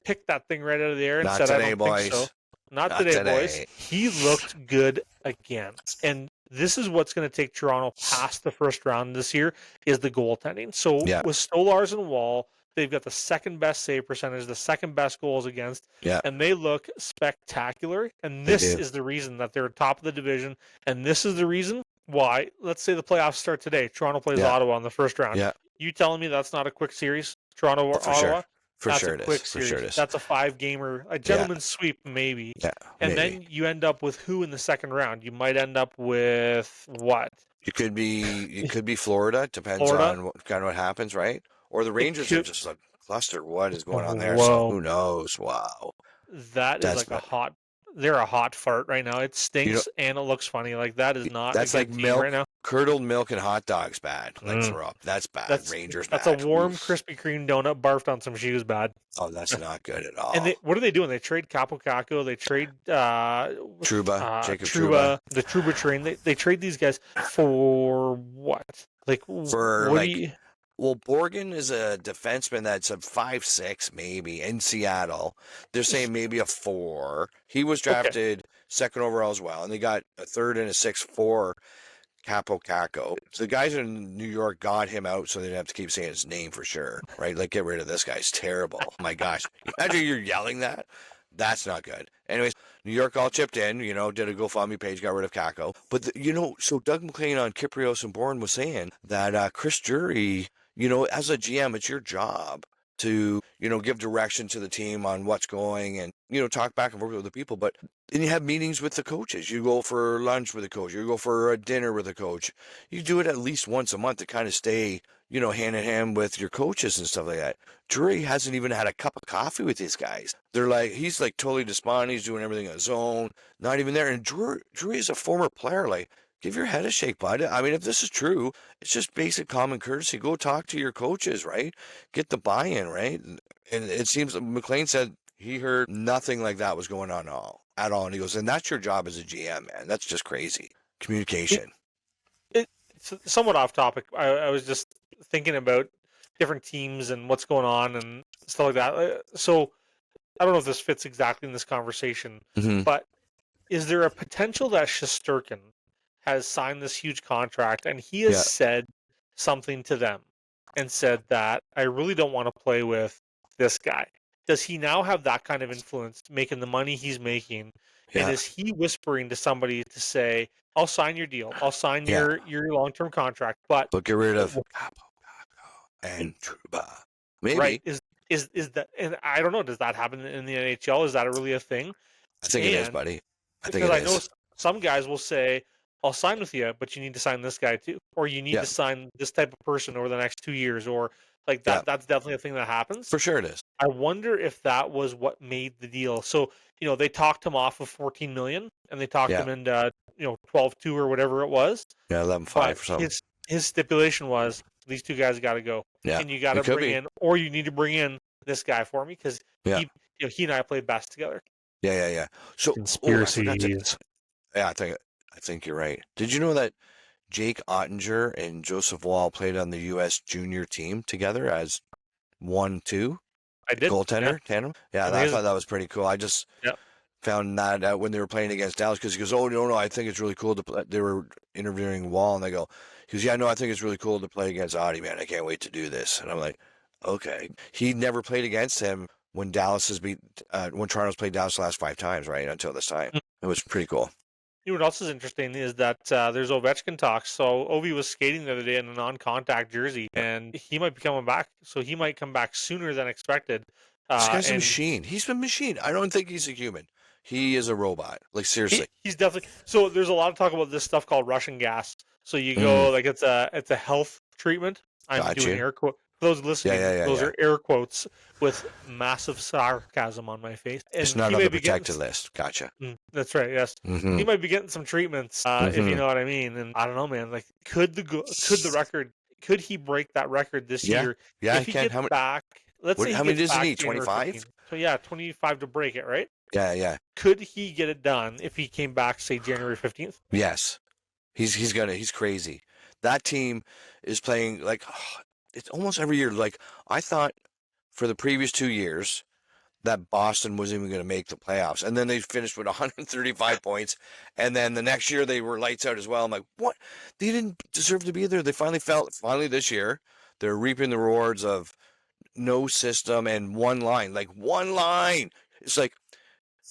Picked that thing right out of the air and said, "I don't think so." Not today, boys. He looked good again. And this is what's going to take Toronto past the first round this year is the goaltending. So with Stolarz and Wall, they've got the second best save percentage, the second best goals against, and they look spectacular. And this is the reason that they're top of the division. And this is the reason why, let's say the playoffs start today. Toronto plays Ottawa in the first round. You telling me that's not a quick series? Toronto or Ottawa? Sure. That's a quick series. That's a 5-gamer, a gentleman's sweep maybe. And then you end up with who in the second round? You might end up with what? It could be Florida. Depends on what happens, right? Or the Rangers are just a cluster. What is going on there? So who knows? Wow. That's like they're a hot fart right now. It stinks and it looks funny. Like that is not. That's like milk right now. Curdled milk and hot dogs bad. Like throw up. That's bad. Rangers. That's bad. A warm Krispy Kreme donut barfed on some shoes. Bad. Oh, that's not good at all. And what are they doing? They trade Capo Caco. They trade Trouba, Jacob Trouba, the Trouba train. They trade these guys for what? Like for what like. Well, Borgen is a defenseman that's a 5'6", maybe, in Seattle. They're saying maybe a 4. He was drafted second overall as well, and they got a third and a 6'4", Capo Caco. So the guys in New York got him out so they didn't have to keep saying his name for sure, right? Like, get rid of this guy. He's terrible. Oh, my gosh. Imagine you're yelling that. That's not good. Anyways, New York all chipped in, did a GoFundMe page, got rid of Caco. But, so Doug McLean on Kyprios and Bourne was saying that Chris Drury... as a GM, it's your job to, give direction to the team on what's going and, talk back and forth with the people. But then you have meetings with the coaches. You go for lunch with a coach. You go for a dinner with a coach. You do it at least once a month to kind of stay, hand in hand with your coaches and stuff like that. Drury hasn't even had a cup of coffee with these guys. They're like, he's like totally despondent. He's doing everything on his own, not even there. And Drury is a former player. Like, give your head a shake, bud. I mean, if this is true, it's just basic common courtesy. Go talk to your coaches, right? Get the buy-in, right? And it seems McLean said he heard nothing like that was going on at all. And he goes, and that's your job as a GM, man. That's just crazy. Communication. It's somewhat off topic. I was just thinking about different teams and what's going on and stuff like that. So I don't know if this fits exactly in this conversation, but is there a potential that Shesterkin has signed this huge contract and he has said something to them and said that I really don't want to play with this guy? Does he now have that kind of influence making the money he's making? And is he whispering to somebody to say, I'll sign your deal. I'll sign your long-term contract, but get rid of Capo and Trouba. Maybe. Right. Is that, and I don't know, does that happen in the NHL? Is that really a thing? I think it is, buddy. Because I know some guys will say, I'll sign with you, but you need to sign this guy too. Or you need to sign this type of person over the next 2 years. Or like that. That's definitely a thing that happens. For sure it is. I wonder if that was what made the deal. So, they talked him off of $14 million and they talked him into, 12-2 or whatever it was. Yeah, 11-5 or something. His stipulation was these two guys got to go. Yeah. And you got to bring in, or you need to bring in this guy for me because he and I played best together. Yeah. So conspiracies. I think you're right. Did you know that Jake Ottinger and Joseph Wall played on the U.S. junior team together as 1-2? I did. Goaltender tandem? Yeah, I thought that was pretty cool. I just found that out when they were playing against Dallas because he goes, oh, no, I think it's really cool to play. They were interviewing Wall and they go, he goes, I think it's really cool to play against Audie, man. I can't wait to do this. And I'm like, okay. He never played against him when Toronto's played Dallas the last 5 times, right? Until this time. It was pretty cool. You know what else is interesting is that there's Ovechkin talks. So Ovi was skating the other day in a non-contact jersey, and he might be coming back. So he might come back sooner than expected. This guy's a And machine. He's a machine. I don't think he's a human. He is a robot. Like, seriously. he's definitely. So there's a lot of talk about this stuff called Russian gas. So you go like it's a health treatment. I'm doing air quote. For those listening, those are air quotes with massive sarcasm on my face. And it's not on the protected list. Gotcha. That's right. Yes, he might be getting some treatments, if you know what I mean. And I don't know, man. Like, could the record? Could he break that record this year? Yeah, if he gets back. Let's say how many does he need? 25. So yeah, 25 to break it, right? Yeah. Could he get it done if he came back, say January 15th? Yes, he's crazy. That team is playing like it's almost every year. Like, I thought for the previous 2 years that Boston wasn't even going to make the playoffs, and then they finished with 135 points, and then the next year they were lights out as well. I'm like, what? They didn't deserve to be there. They finally this year they're reaping the rewards of no system and one line. It's like,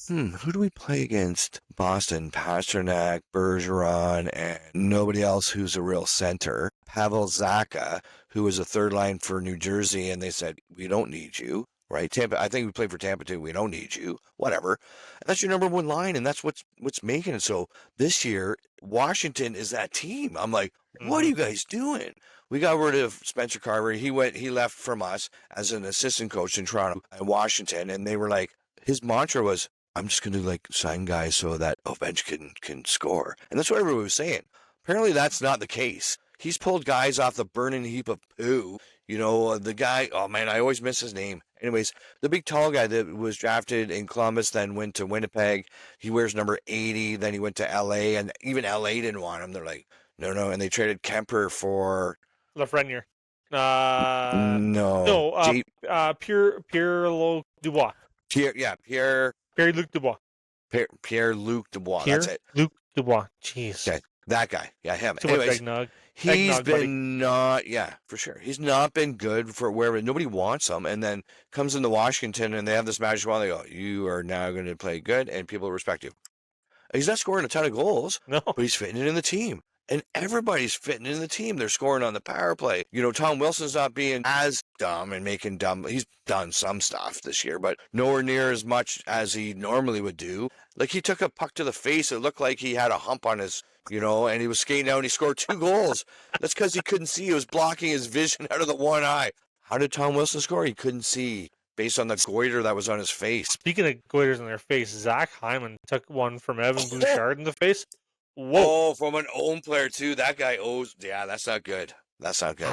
who do we play against? Boston, Pasternak, Bergeron, and nobody else who's a real center. Pavel Zacha, who was a third line for New Jersey, and they said, we don't need you, right? Tampa, I think we played for Tampa too. We don't need you, whatever. And that's your number one line, and that's what's making it. So this year, Washington is that team. I'm like, what are you guys doing? We got rid of Spencer Carver. He left from us as an assistant coach in Toronto and Washington, and they were like, his mantra was, I'm just going to sign guys so that Ovechkin can score. And that's what everybody was saying. Apparently that's not the case. He's pulled guys off the burning heap of poo. You know, the guy, oh man, I always miss his name. Anyways, the big tall guy that was drafted in Columbus, then went to Winnipeg. He wears number 80. Then he went to LA, and even LA didn't want him. They're like, no. And they traded Kemper for Lafreniere. Pierre-Luc Dubois. Pierre-Luc Dubois. Pierre-Luc Dubois. That's it. Luc Dubois. Jeez. Okay, that guy. Yeah, him. Too much eggnog. He's been for sure. He's not been good for wherever nobody wants him, and then comes into Washington and they have this magic wand. They go, you are now going to play good, and people respect you. He's not scoring a ton of goals, but he's fitting it in the team. And everybody's fitting in the team. They're scoring on the power play. You know, Tom Wilson's not being as dumb and making dumb. He's done some stuff this year, but nowhere near as much as he normally would do. Like, he took a puck to the face. It looked like he had a hump on his, and he was skating out and he scored 2 goals. That's because he couldn't see. He was blocking his vision out of the one eye. How did Tom Wilson score? He couldn't see based on the goiter that was on his face. Speaking of goiters on their face, Zach Hyman took one from Evan Bouchard in the face. Whoa. Oh, from an own player too. That guy owes. Yeah, that's not good. That's not good.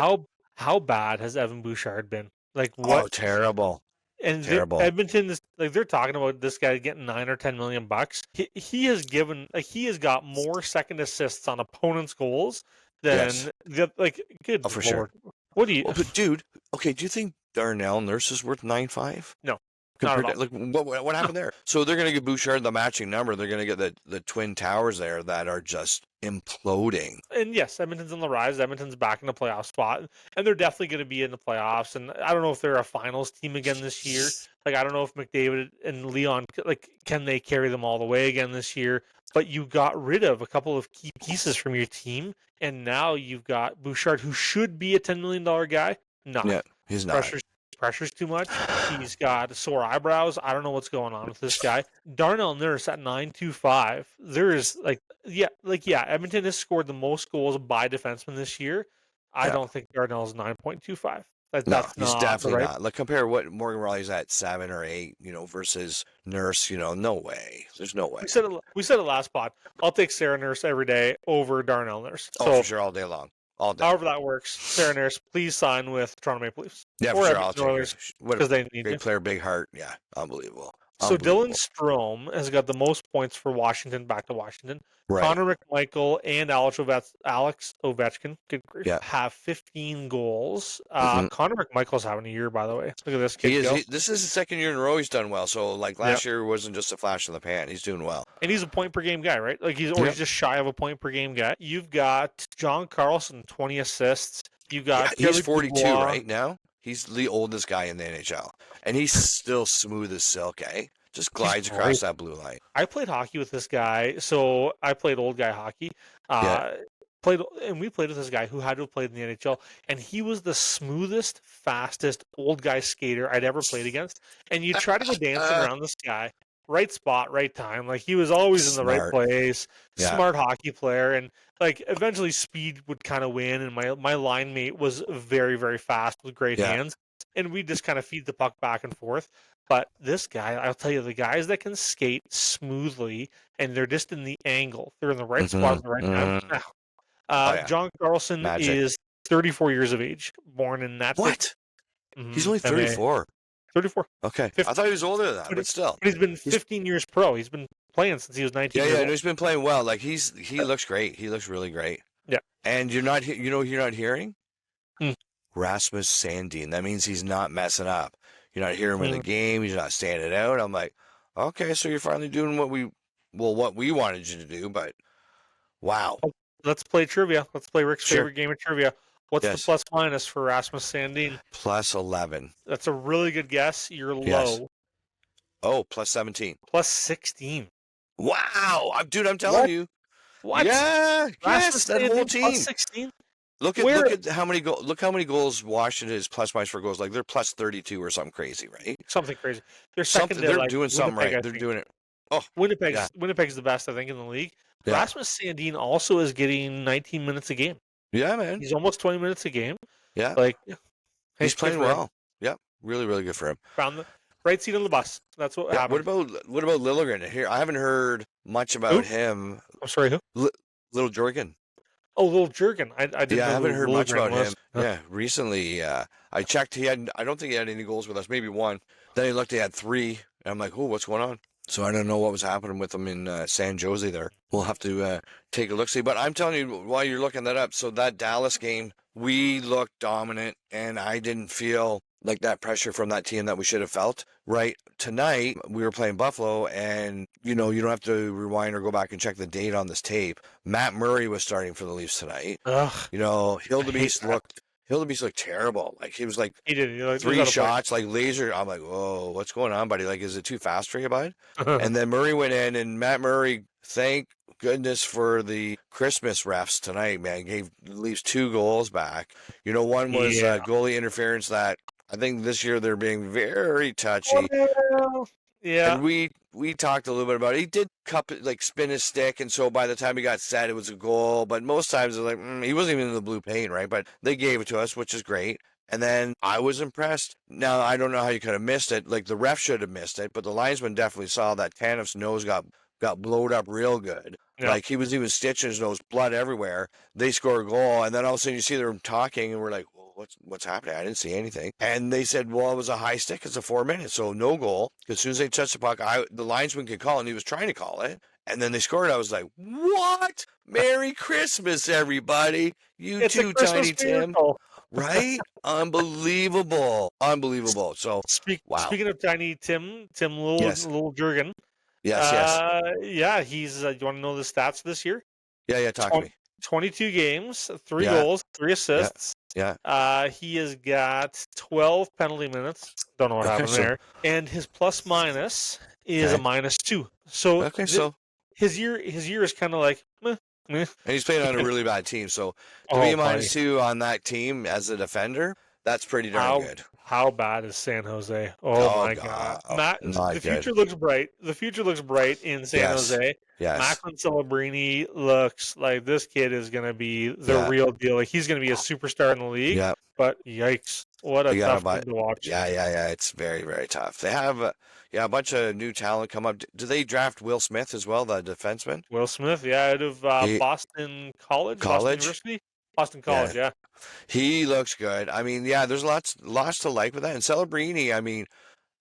How bad has Evan Bouchard been? Like, what? Oh, terrible. And Edmonton is they're talking about this guy getting $9 or $10 million. He has got more second assists on opponents' goals than good. Oh, for Lord. Sure. What do you? Oh, but dude, okay, do you think Darnell Nurse is worth 9.5? No. Like, what happened there? So they're going to give Bouchard the matching number. They're going to get the Twin Towers there that are just imploding. And yes, Edmonton's on the rise. Edmonton's back in the playoff spot, and they're definitely going to be in the playoffs. And I don't know if they're a finals team again this year. Like, I don't know if McDavid and Leon, can they carry them all the way again this year? But you got rid of a couple of key pieces from your team, and now you've got Bouchard, who should be a $10 million guy. No, yeah, he's not. Pressure's too much. He's got sore eyebrows. I don't know what's going on with this guy. Darnell Nurse at 9.25. There's Edmonton has scored the most goals by defensemen this year. I don't think Darnell's 9.25. That's he's definitely not. Like, compare what Morgan Riley's at 7 or 8, versus Nurse. No way. There's no way. We said it last pod. I'll take Sarah Nurse every day over Darnell Nurse. Oh, for sure, all day long. All day. However that works, Sarah Nurse, please sign with Toronto Maple Leafs. Yeah, for sure. I'll take her. Because they need great player, big heart. Yeah, unbelievable. So Dylan Strome has got the most points for Washington, back to Washington. Right. Connor McMichael and Alex Ovechkin have 15 goals. Connor McMichael's having a year, by the way. Look at this kid. This is the second year in a row he's done well. So, last year wasn't just a flash in the pan. He's doing well. And he's a point per game guy, right? He's just shy of a point per game guy. You've got John Carlson, 20 assists. You got he's 42 right now. He's the oldest guy in the NHL, and he's still smooth as silk, eh? just glides across that blue line. I played hockey with this guy. So I played old guy hockey. We played with this guy who had to have played in the NHL, and he was the smoothest, fastest old guy skater I'd ever played against. And you try to go dancing around this guy, right spot, right time. Like he was always in the right place. Smart hockey player, and like eventually speed would kind of win. And my line mate was very, very fast with great hands, and we just kind of feed the puck back and forth. But this guy, I'll tell you, the guys that can skate smoothly and they're just in the angle, they're in the right spot at the right time. John Carlson is 34 years of age, born in that. What? He's only 34. 34. Okay. 50. I thought he was older than that, but still. But he's been 15 years pro. He's been playing since he was 19 years old. He's been playing well. Like he looks great. He looks really great. Yeah. And you're not hearing? Rasmus Sandin. That means he's not messing up. You're not hearing him in the game. He's not standing out. I'm like, okay, so you're finally doing what we wanted you to do, but wow. Let's play trivia. Let's play Rick's favorite game of trivia. What's the plus minus for Rasmus Sandin? Plus 11. That's a really good guess. You're low. Oh, plus 17. Plus 16. Wow. I'm telling you. What? Yeah. Rasmus that whole team. Plus 16? Look at how many goals Washington is plus minus for goals. Like they're plus 32 or something crazy, right? Something crazy. They're second. They're doing something right. They're doing it. Oh, Winnipeg's the best, I think, in the league. Yeah. Rasmus Sandin also is getting 19 minutes a game. Yeah, man. He's almost 20 minutes a game. Yeah. He's playing well. Yep. Really, really good for him. Found the right seat on the bus. That's what happened. What about Liljegren? Here, I haven't heard much about him. I'm sorry, who? Little Jorgen. Oh, Little Jurgen. I didn't. Yeah, I haven't heard much about him. Huh? Yeah, recently I checked. I don't think he had any goals with us. Maybe one. Then he looked. He had 3. And I'm like, oh, what's going on? So I don't know what was happening with him in San Jose there. We'll have to take a look. See, but I'm telling you, while you're looking that up, so that Dallas game, we looked dominant, and I didn't feel like that pressure from that team that we should have felt. Right tonight, we were playing Buffalo, and you don't have to rewind or go back and check the date on this tape. Matt Murray was starting for the Leafs tonight. Ugh, Hildebeest looked terrible. Like he was like he did 3 shots, like laser. I'm like, whoa, what's going on, buddy? Like, is it too fast for you, bud? And then Murray went in, and Matt Murray, thank goodness for the Christmas refs tonight, man, gave the Leafs 2 goals back. One was goalie interference that I think this year they're being very touchy. Yeah. And we talked a little bit about it. He did spin his stick, and so by the time he got set, it was a goal. But most times, it's like he wasn't even in the blue paint, right? But they gave it to us, which is great. And then I was impressed. Now, I don't know how you could have missed it. Like, the ref should have missed it, but the linesman definitely saw that Tanev's nose got blowed up real good. Yeah. Like, he was even stitching his nose, blood everywhere. They score a goal, and then all of a sudden you see them talking, and we're like, what's happening? I didn't see anything. And they said, well, it was a high stick. It's a 4 minutes, so no goal. As soon as they touched the puck, the linesman could call, and he was trying to call it. And then they scored. I was like, what? Merry Christmas, everybody. It's too, Tiny Tim. Right? Unbelievable. So, wow. Speaking of Tiny Tim Little Jurgen. Yes. Yeah, he's, you want to know the stats this year? Yeah, talk to me. 22 games, 3 goals, 3 assists. Yeah. He has got 12 penalty minutes. Don't know what happened there. And his plus minus is a -2. So his year is kind of like meh. And he's playing on a really bad team. So to be a -2 on that team as a defender, that's pretty darn good. How bad is San Jose? Oh my God. The future looks bright. The future looks bright in San Jose. Yes. Macklin Celebrini looks like this kid is going to be the real deal. Like, he's going to be a superstar in the league. Yeah. But yikes. What a tough thing to watch. Yeah. It's very, very tough. They have a bunch of new talent come up. Do they draft Will Smith as well, the defenseman? Will Smith, out of Boston College? Boston University? Boston College, yeah. He looks good. I mean, there's lots to like with that. And Celebrini, I mean,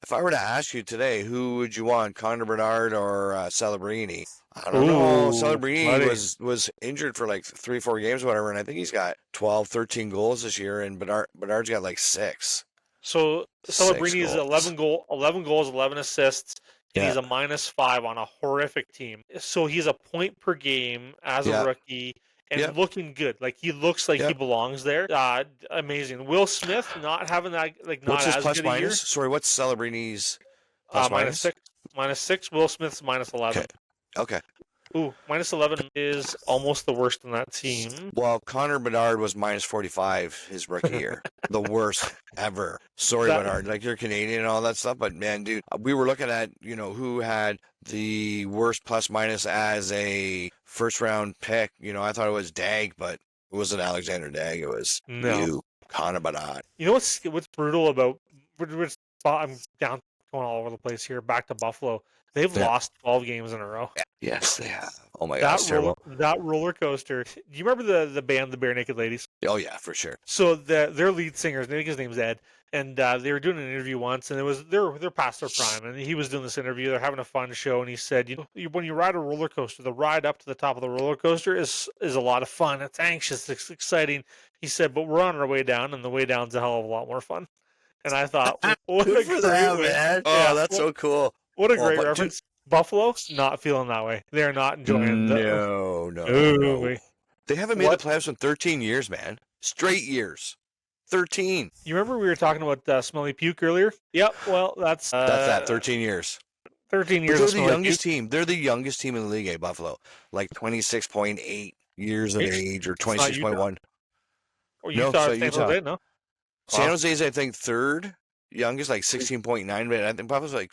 if I were to ask you today, who would you want, Connor Bernard or Celebrini? I don't know. Celebrini was injured for like 3-4 games or whatever, and I think he's got 12, 13 goals this year, and Bernard's got like 6. So Celebrini is 11 goals, 11 assists, and he's a -5 on a horrific team. So he's a point per game as a rookie. And looking good. Like, he looks like he belongs there. Amazing. Will Smith not having that, like, not what's his as plus good minus? a year. Sorry, what's Celebrini's plus minus? -6. -6. Will Smith's -11. Okay. Ooh, -11 is almost the worst in that team. Well, Connor Bedard was -45 his rookie year. The worst ever. Sorry, Bedard. Like, you're Canadian and all that stuff, but man, dude, we were looking at, who had the worst plus-minus as a first-round pick. I thought it was Dag, but it wasn't Alexander Dag. It was you, Connor Bedard. You know what's brutal about... I'm down going all over the place here. Back to Buffalo. They've lost 12 games in a row. Yes, they have. Oh my God, that's terrible. That roller coaster. Do you remember the band, the Bare Naked Ladies? Oh yeah, for sure. So their lead singer, I think his name's Ed, and they were doing an interview once, and it was they're past their prime, and he was doing this interview. They're having a fun show, and he said, when you ride a roller coaster, the ride up to the top of the roller coaster is a lot of fun. It's anxious, it's exciting. He said, but we're on our way down, and the way down's a hell of a lot more fun. And I thought, what a great man! Oh, that's so cool. What a great reference. Buffalo, not feeling that way. They're not enjoying No. They haven't made the playoffs in 13 years, man. Straight years. 13. You remember we were talking about Smelly Puke earlier? Yep, well, that's 13 years. 13 years. They're the youngest team. They're the youngest team in the league, Buffalo. Like 26.8 years of age or 26.1. Or Utah. San Jose, no? San Jose's, I think, third youngest, like 16.9, but I think Buffalo's like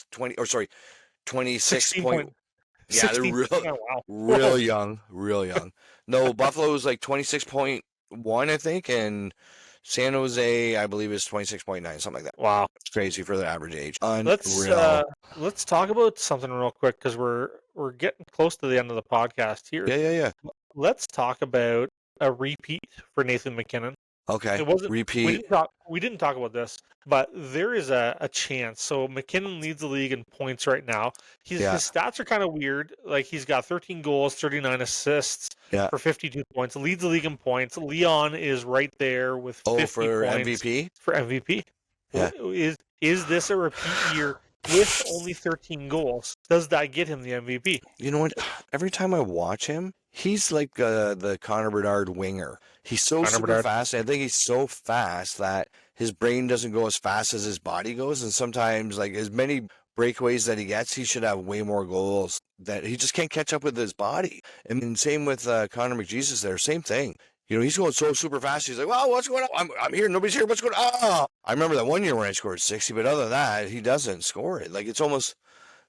26 point. Yeah, they're real young, real young. No, Buffalo's like 26.1, I think, and San Jose, I believe, is 26.9, something like that. Wow, it's crazy for their average age. Let's talk about something real quick because we're getting close to the end of the podcast here. Yeah. Let's talk about a repeat for Nathan MacKinnon. Okay, repeat. We didn't talk about this, but there is a chance. So MacKinnon leads the league in points right now. His stats are kind of weird. Like, he's got 13 goals, 39 assists for 52 points. Leads the league in points. Leon is right there with 50 for points. MVP? For MVP. Yeah. Is this a repeat year with only 13 goals? Does that get him the MVP? You know what? Every time I watch him, he's like the Connor Bedard winger. He's so super fast. I think he's so fast that his brain doesn't go as fast as his body goes. And sometimes, like, as many breakaways that he gets, he should have way more goals. That he just can't catch up with his body. And same with Connor McJesus there. Same thing. He's going so super fast. He's like, well, what's going on? I'm here. Nobody's here. What's going on? Oh! I remember that one year when I scored 60, but other than that, he doesn't score it. Like, it's almost...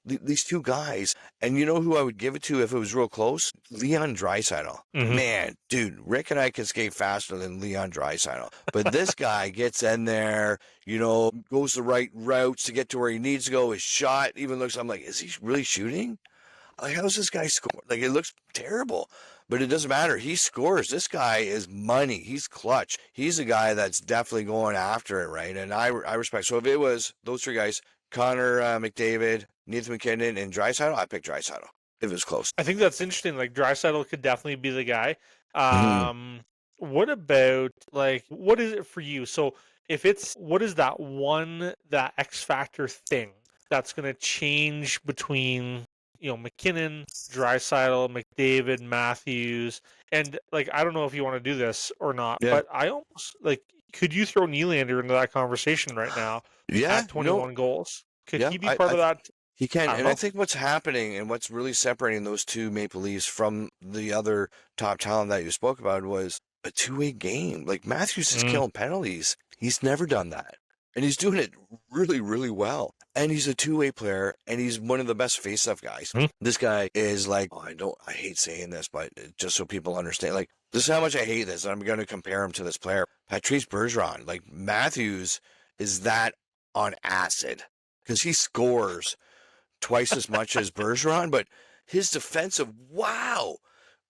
These two guys, and you know who I would give it to if it was real close? Leon Draisaitl. Mm-hmm. Man, dude, Rick and I can skate faster than Leon Draisaitl. But this guy gets in there, goes the right routes to get to where he needs to go. His shot even looks, I'm like, is he really shooting? Like, how's this guy score? Like, it looks terrible. But it doesn't matter. He scores. This guy is money. He's clutch. He's a guy that's definitely going after it, right? And I respect. So if it was those three guys, Connor McDavid, Nathan MacKinnon, and Draisaitl, I picked Draisaitl if it was close. I think that's interesting. Like, Draisaitl could definitely be the guy. What about, like, what is it for you? So what is that X factor thing that's going to change between, MacKinnon, Draisaitl, McDavid, Matthews, and, like, I don't know if you want to do this or not, but I almost, like, could you throw Nylander into that conversation right now? Yeah, at 21 goals. Could he be part of that? He can, I think what's happening and what's really separating those two Maple Leafs from the other top talent that you spoke about was a two-way game. Like, Matthews is killing penalties. He's never done that. And he's doing it really, really well. And he's a two-way player, and he's one of the best face-off guys. This guy is like, I hate saying this, but just so people understand, like, this is how much I hate this. I'm going to compare him to this player, Patrice Bergeron. Like, Matthews is that on acid because he scores twice as much as Bergeron, but his defensive,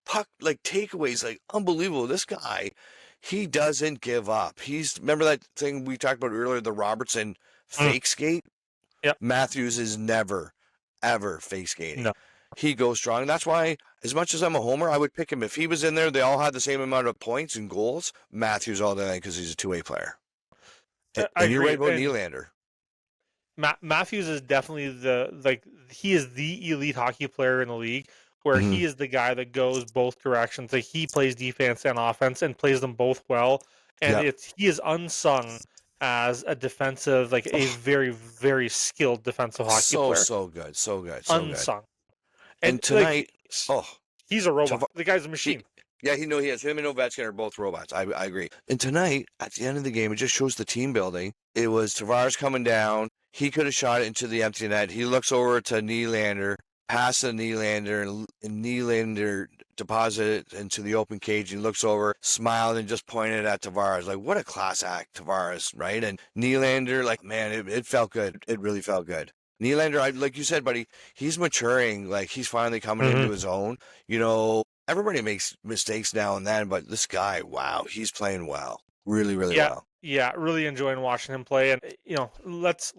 puck, like, takeaways, like, unbelievable. This guy, he doesn't give up. Remember that thing we talked about earlier, the Robertson fake skate? Yep. Matthews is never, ever fake skating. No. He goes strong. That's why, as much as I'm a homer, I would pick him. If he was in there, they all had the same amount of points and goals. Matthews all day because he's a two-way player. And you're right about Nylander. Matthews is definitely he is the elite hockey player in the league where he is the guy that goes both directions. Like, he plays defense and offense and plays them both well. And he is unsung as a defensive, like a very, very skilled defensive hockey player. So good, so good, so good. Unsung. And like tonight, he's a robot. The guy's a machine. He has. Him and Ovechkin are both robots. I agree. And tonight, at the end of the game, it just shows the team building. It was Tavares coming down. He could have shot it into the empty net. He looks over to Nylander, pass to Nylander, and Nylander deposited it into the open cage. He looks over, smiled, and just pointed at Tavares. Like, what a class act, Tavares, right? And Nylander, like, man, it felt good. It really felt good. Nylander, like you said, buddy, he's maturing. Like, he's finally coming into his own. You know, everybody makes mistakes now and then, but this guy, wow, he's playing well. Really, really well. Yeah, really enjoying watching him play. And, you know, let's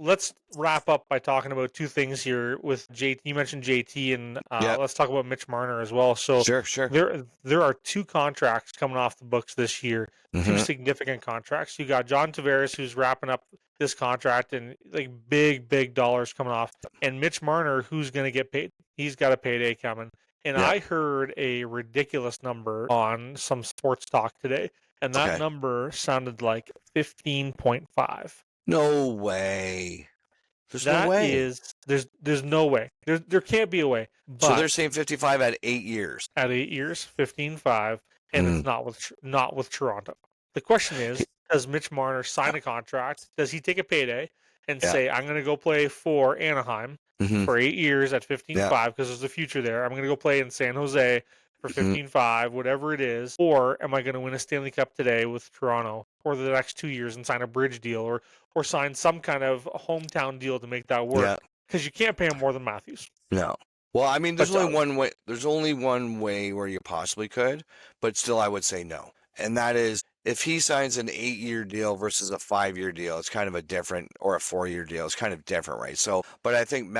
wrap up by talking about two things here with JT. You mentioned JT, and let's talk about Mitch Marner as well. So sure. There are two contracts coming off the books this year, two significant contracts. You got John Tavares, who's wrapping up this contract, and like big dollars coming off, and Mitch Marner, who's going to get paid. He's got a payday coming. And I heard a ridiculous number on some sports talk today. And that number sounded like 15.5. No way. There's no way. There's no way. There can't be a way. But so they're saying 55 at 8 years. At 8 years, 15.5, and it's not with Toronto. The question is, does Mitch Marner sign a contract? Does he take a payday and say, I'm going to go play for Anaheim for 8 years at 15.5 because there's a future there. I'm going to go play in San Jose for 15.5, whatever it is, or am I going to win a Stanley Cup today with Toronto for the next 2 years and sign a bridge deal or sign some kind of hometown deal to make that work? Because you can't pay him more than Matthews. No. Well, I mean, there's only one way. There's only one way where you possibly could, but still, I would say no. And that is if he signs an 8-year deal versus a 5-year deal, it's kind of a different, or a 4-year deal, it's kind of different, right? So, but I think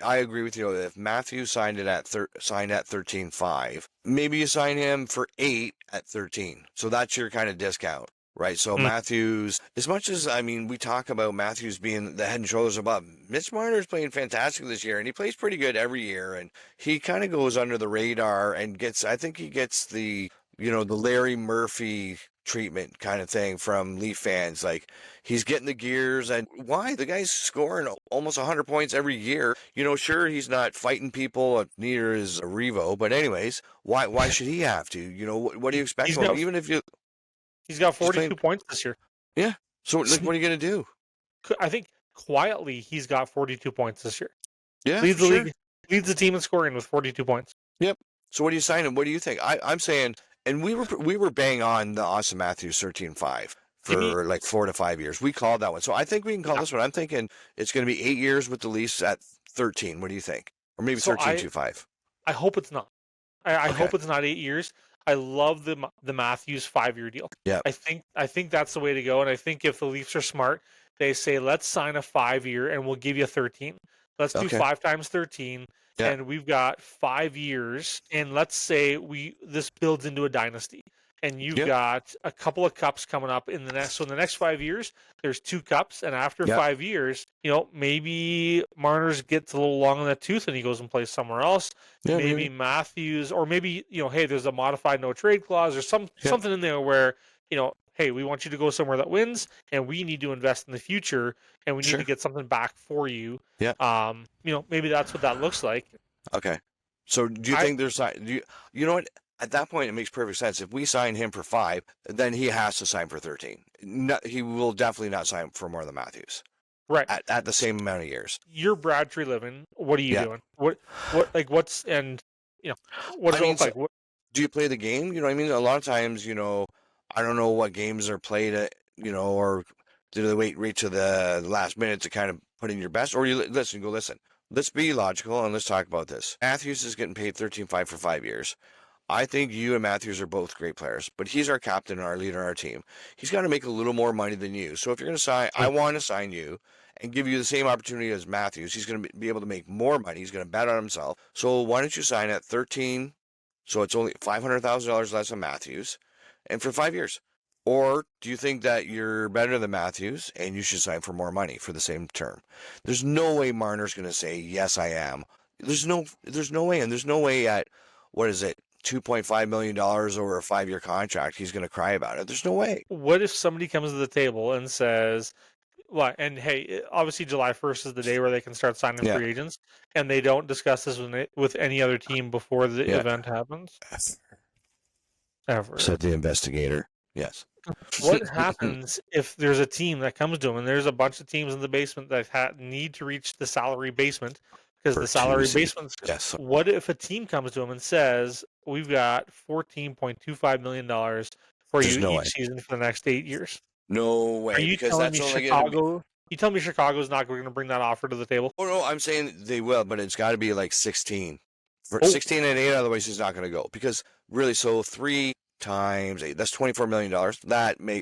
I agree with you. If Matthews signed at 13.5, maybe you sign him for 8 at 13. So that's your kind of discount. Right, so Matthews, as much as, I mean, we talk about Matthews being the head and shoulders above, Mitch Marner's playing fantastic this year, and he plays pretty good every year, and he kind of goes under the radar and I think he gets the Larry Murphy treatment kind of thing from Leaf fans. Like, he's getting the gears, and why? The guy's scoring almost 100 points every year. Sure, he's not fighting people, neither is Revo, but anyways, why should he have to? What do you expect from him? Even if you... He's got 42 points this year. Yeah. So, what are you going to do? I think quietly he's got 42 points this year. Yeah, leads the league, leads the team in scoring with 42 points. Yep. So, what do you sign him? What do you think? I'm saying, and we were bang on the Austin Matthews 13.5 for like 4 to 5 years. We called that one. So, I think we can call this one. I'm thinking it's going to be 8 years with the Leafs at 13. What do you think? Or maybe 13.25. I hope it's not. I hope it's not 8 years. I love the Matthews 5-year deal. Yeah. I think that's the way to go. And I think if the Leafs are smart, they say, let's sign a 5-year and we'll give you 13. Let's do 5 times 13. Yeah. And we've got 5 years. And let's say this builds into a dynasty. And you've got a couple of cups coming up in the next 5 years, there's 2 cups. And after 5 years, maybe Marner's gets a little long in the tooth and he goes and plays somewhere else. Yeah, maybe Matthews, or maybe, hey, there's a modified no trade clause or something in there where, hey, we want you to go somewhere that wins and we need to invest in the future and we need to get something back for you. Yeah. Maybe that's what that looks like. Okay. So do you think there's, you know what? At that point, it makes perfect sense. If we sign him for 5, then he has to sign for 13. He will definitely not sign for more than Matthews. Right. At the same amount of years. You're Brad Treliving. What are you doing? What does it look like? Do you play the game? You know what I mean? A lot of times, I don't know what games are played, or do they wait to the last minute to kind of put in your best? Or you listen. Let's be logical and let's talk about this. Matthews is getting paid 13.5 for 5 years. I think you and Matthews are both great players, but he's our captain and our leader on our team. He's got to make a little more money than you. So if you're going to sign, I want to sign you and give you the same opportunity as Matthews. He's going to be able to make more money. He's going to bet on himself. So why don't you sign at 13? So it's only $500,000 less than Matthews, and for 5 years. Or do you think that you're better than Matthews and you should sign for more money for the same term? There's no way Marner's going to say, yes, I am. There's no way. And there's no way at, what is it, $2.5 million over a 5-year contract, he's going to cry about it. There's no way. What if somebody comes to the table and says, well, and hey, obviously July 1st is the day where they can start signing free agents, and they don't discuss this with any other team before the event happens? Ever. Said the investigator. Yes. What happens if there's a team that comes to them, and there's a bunch of teams in the basement that need to reach the salary basement, because the salary basement. Yes. What if a team comes to them and says, we've got $14.25 million for you each season for the next 8 years? No way. Are you telling me Chicago? You tell me Chicago's not going to bring that offer to the table? Oh no, I'm saying they will, but it's got to be like 16. 16 and 8, otherwise he's not going to go. Because really, so 3 times 8, that's $24 million.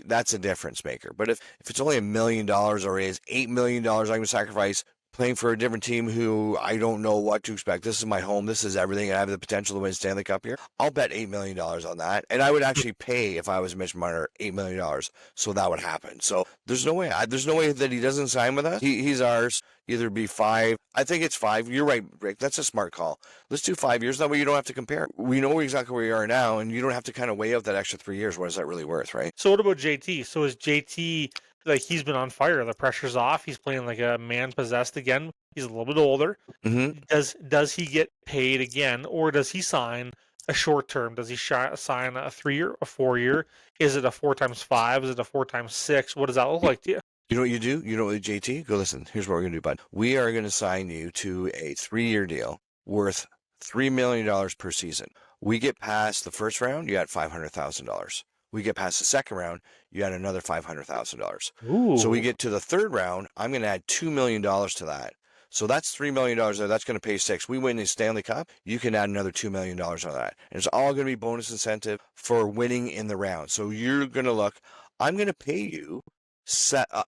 That's a difference maker. But if it's only $1 million or is $8 million, I'm going to sacrifice playing for a different team who I don't know what to expect. This is my home. This is everything. And I have the potential to win Stanley Cup here. I'll bet $8 million on that. And I would actually pay, if I was Mitch Marner, $8 million. So that would happen. So there's no way. There's no way that he doesn't sign with us. He's ours. Either be 5. I think it's 5. You're right, Rick. That's a smart call. Let's do 5 years. That way you don't have to compare. We know exactly where we are now, and you don't have to kind of weigh out that extra 3 years. What is that really worth, right? So what about JT? So is JT, like, he's been on fire. The pressure's off. He's playing like a man possessed again. He's a little bit older. Mm-hmm. Does he get paid again, or does he sign a short term? Does he sign a 3-year, a 4-year? Is it a 4 times 5? Is it a 4 times 6? What does that look like to you? You know what you do? You know what, JT? Go listen. Here's what we're going to do, bud. We are going to sign you to a 3-year deal worth $3 million per season. We get past the first round, you got $500,000. We get past the second round, you add another $500,000. So we get to the third round, I'm going to add $2 million to that. So that's $3 million there. That's going to pay 6. We win the Stanley Cup, you can add another $2 million on that. And it's all going to be bonus incentive for winning in the round. So you're going to look, I'm going to pay you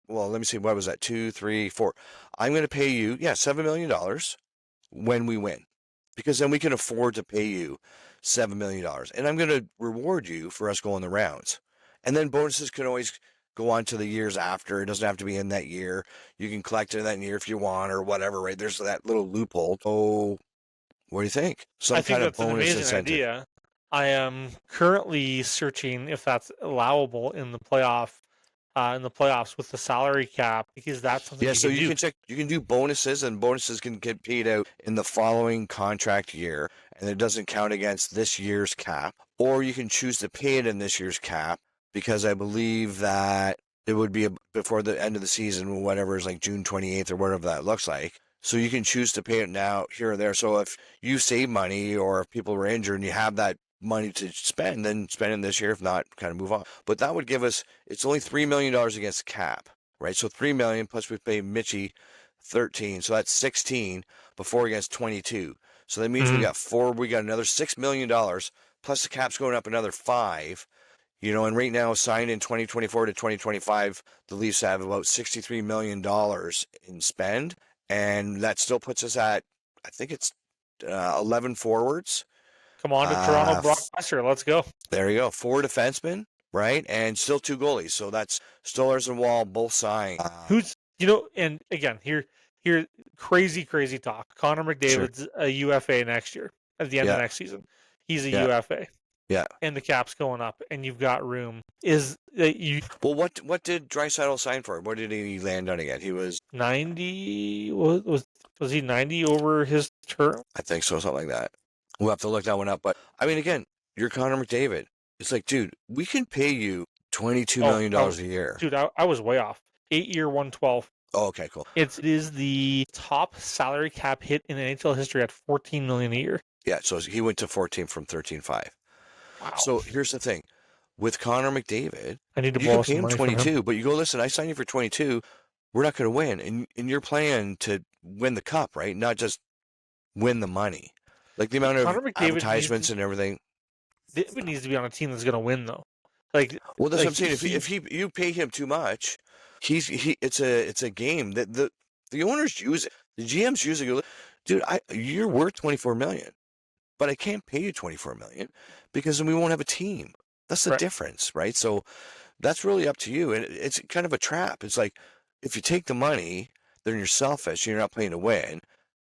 well, let me see, what was that? 2, 3, 4. I'm going to pay you, $7 million when we win, because then we can afford to pay you $7 million. And I'm going to reward you for us going the rounds. And then bonuses can always go on to the years after. It doesn't have to be in that year. You can collect it in that year if you want or whatever, right? There's that little loophole. Oh, what do you think? I think that's an amazing idea. I am currently searching if that's allowable in the playoffs with the salary cap, because that's something you can check. You can do bonuses, and bonuses can get paid out in the following contract year, and it doesn't count against this year's cap. Or you can choose to pay it in this year's cap, because I believe that it would be before the end of the season, whatever is like June 28th or whatever that looks like. So you can choose to pay it now, here or there. So if you save money, or if people were injured and you have that money to spend, then spend it this year. If not, kind of move on. But that would give us, it's only $3 million against cap, right? So $3 million plus we pay Mitchie 13, so that's 16 before against 22. So that means we got another $6 million plus the cap's going up another 5. And right now, signed in 2024 to 2025, the Leafs have about $63 million in spend, and that still puts us at, I think it's 11 forwards. Come on to Toronto, Brock Besser. Let's go. There you go. 4 defensemen, right? And still 2 goalies. So that's Stolarz and Wall both signed. And again, here, crazy talk. Connor McDavid's a UFA next year at the end of next season. He's a UFA. Yeah. And the cap's going up, and you've got room. Well, what did Draisaitl sign for? What did he land on again? He was 90. Was he 90 over his term? I think so, something like that. We'll have to look that one up. But, I mean, again, you're Connor McDavid. It's like, dude, we can pay you $22 million a year. Dude, I was way off. 8-year, 112. Oh, okay, cool. It is the top salary cap hit in NHL history at $14 million a year. Yeah, so he went to 14 from 13.5. Wow. So here's the thing. With Connor McDavid, I need to you can pay him 22, but you go, listen, I signed you for 22. We're not going to win. And you're playing to win the cup, right? Not just win the money. Like the amount of advertisements and everything. David needs to be on a team that's going to win, though. Like, well, that's what I'm saying. If you pay him too much, it's a game that the owners use it. The GMs use it. Go, dude, you're worth $24 million, but I can't pay you $24 million because then we won't have a team. That's the difference, right? So that's really up to you, and it's kind of a trap. It's like if you take the money, then you're selfish. You're not playing to win.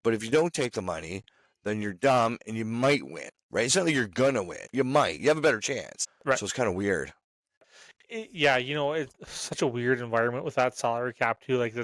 But if you don't take the money, then you're dumb and you might win. right? It's not like you're gonna win. You might. You have a better chance. Right. So it's kind of weird. Yeah, it's such a weird environment with that salary cap too. Like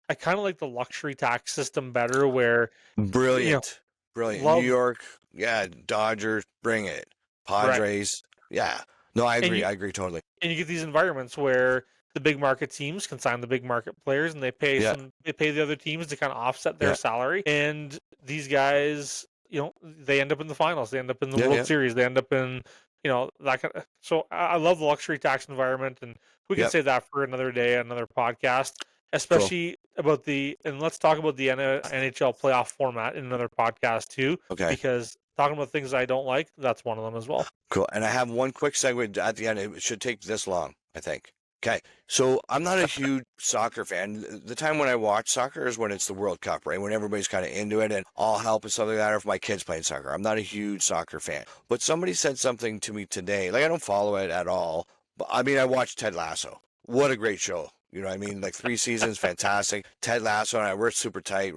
I kind of like the luxury tax system better, where brilliant. New York, yeah, Dodgers, bring it. Padres, yeah. No, I agree. I agree totally. And you get these environments where the big market teams can sign the big market players, and they pay the other teams to kind of offset their salary. And these guys, they end up in the finals. They end up in the World Series. They end up in that kind of. So I love the luxury tax environment, and we can say that for another day, another podcast, especially about and let's talk about the NHL playoff format in another podcast too. Okay. Because talking about things I don't like, that's one of them as well. Cool. And I have one quick segue at the end. It should take this long, I think. Okay. So I'm not a huge soccer fan. The time when I watch soccer is when it's the World Cup, right? When everybody's kind of into it and all help and stuff like that, or if my kid's playing soccer. I'm not a huge soccer fan. But somebody said something to me today. Like, I don't follow it at all. But I mean, I watched Ted Lasso. What a great show. You know what I mean? Like 3 seasons, fantastic. Ted Lasso and I were super tight,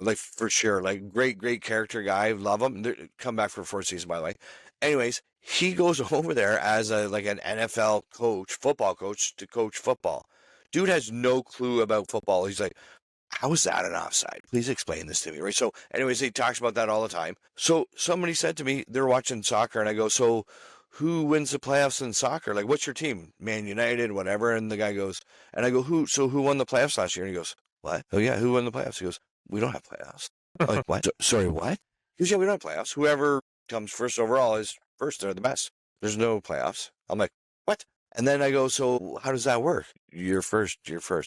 like for sure. Like great character guy. Love him. Come back for 4th season, by the way. Anyways, he goes over there as an NFL coach, football coach, to coach football. Dude has no clue about football. He's like, how is that an offside? Please explain this to me, right? So anyways, he talks about that all the time. So somebody said to me, they're watching soccer, and I go, so who wins the playoffs in soccer? Like, what's your team? Man United, whatever. And the guy goes, and I go, who won the playoffs last year? And he goes, what? Oh, yeah, who won the playoffs? He goes, we don't have playoffs. I'm like, what? Sorry, what? He goes, yeah, we don't have playoffs. Whoever comes first overall is first. They're the best. There's no playoffs. I'm like, what? And then I go, so how does that work? You're first.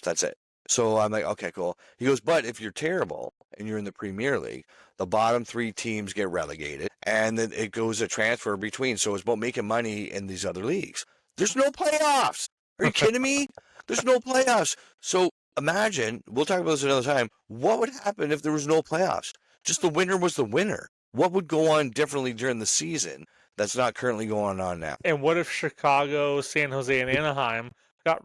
That's it. So I'm like, okay, cool. He goes, but if you're terrible and you're in the Premier League, the bottom 3 teams get relegated, and then it goes a transfer between. So it's about making money in these other leagues. There's no playoffs. Are you kidding me? There's no playoffs. So imagine, we'll talk about this another time, what would happen if there was no playoffs? Just the winner was the winner. What would go on differently during the season that's not currently going on now? And what if Chicago, San Jose, and Anaheim got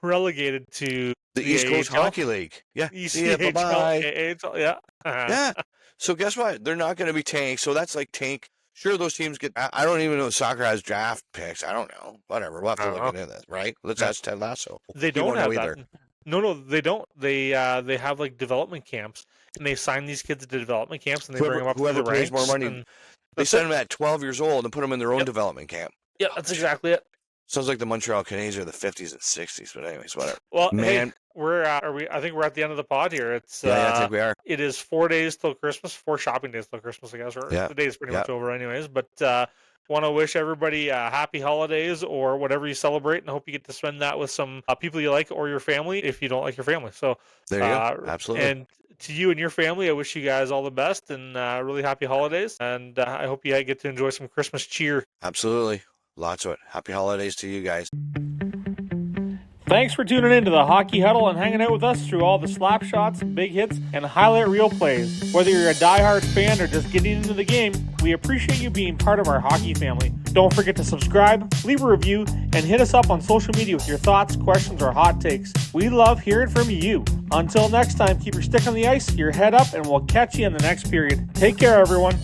relegated to the East Coast Hockey League? Yeah. Bye-bye. Yeah. Yeah. So guess what? They're not going to be tanked. So that's like tank. Sure, those teams get. I don't even know if soccer has draft picks. I don't know. Whatever. We'll have to look into this, right? Let's ask Ted Lasso. They don't have that. Either. No, they don't. They have like development camps, and they sign these kids to development camps, and they bring them up to the ranks. More money. They send them at 12 years old and put them in their own development camp. Yeah, that's exactly it. Sounds like the Montreal Canadiens of the 50s and 60s, but anyways, whatever. Well, man, hey, I think we're at the end of the pod here. It's I think we are. It is 4 days till Christmas, 4 shopping days till Christmas, I guess. Or the day is pretty much over, anyways. But want to wish everybody happy holidays or whatever you celebrate, and hope you get to spend that with some people you like or your family if you don't like your family. So there you go. Absolutely. And to you and your family, I wish you guys all the best and really happy holidays. And I hope you get to enjoy some Christmas cheer. Absolutely. Lots of it. Happy holidays to you guys. Thanks for tuning in to the Hockey Huddle and hanging out with us through all the slap shots, big hits, and highlight reel plays. Whether you're a diehard fan or just getting into the game, we appreciate you being part of our hockey family. Don't forget to subscribe, leave a review, and hit us up on social media with your thoughts, questions, or hot takes. We love hearing from you. Until next time, keep your stick on the ice, your head up, and we'll catch you in the next period. Take care, everyone.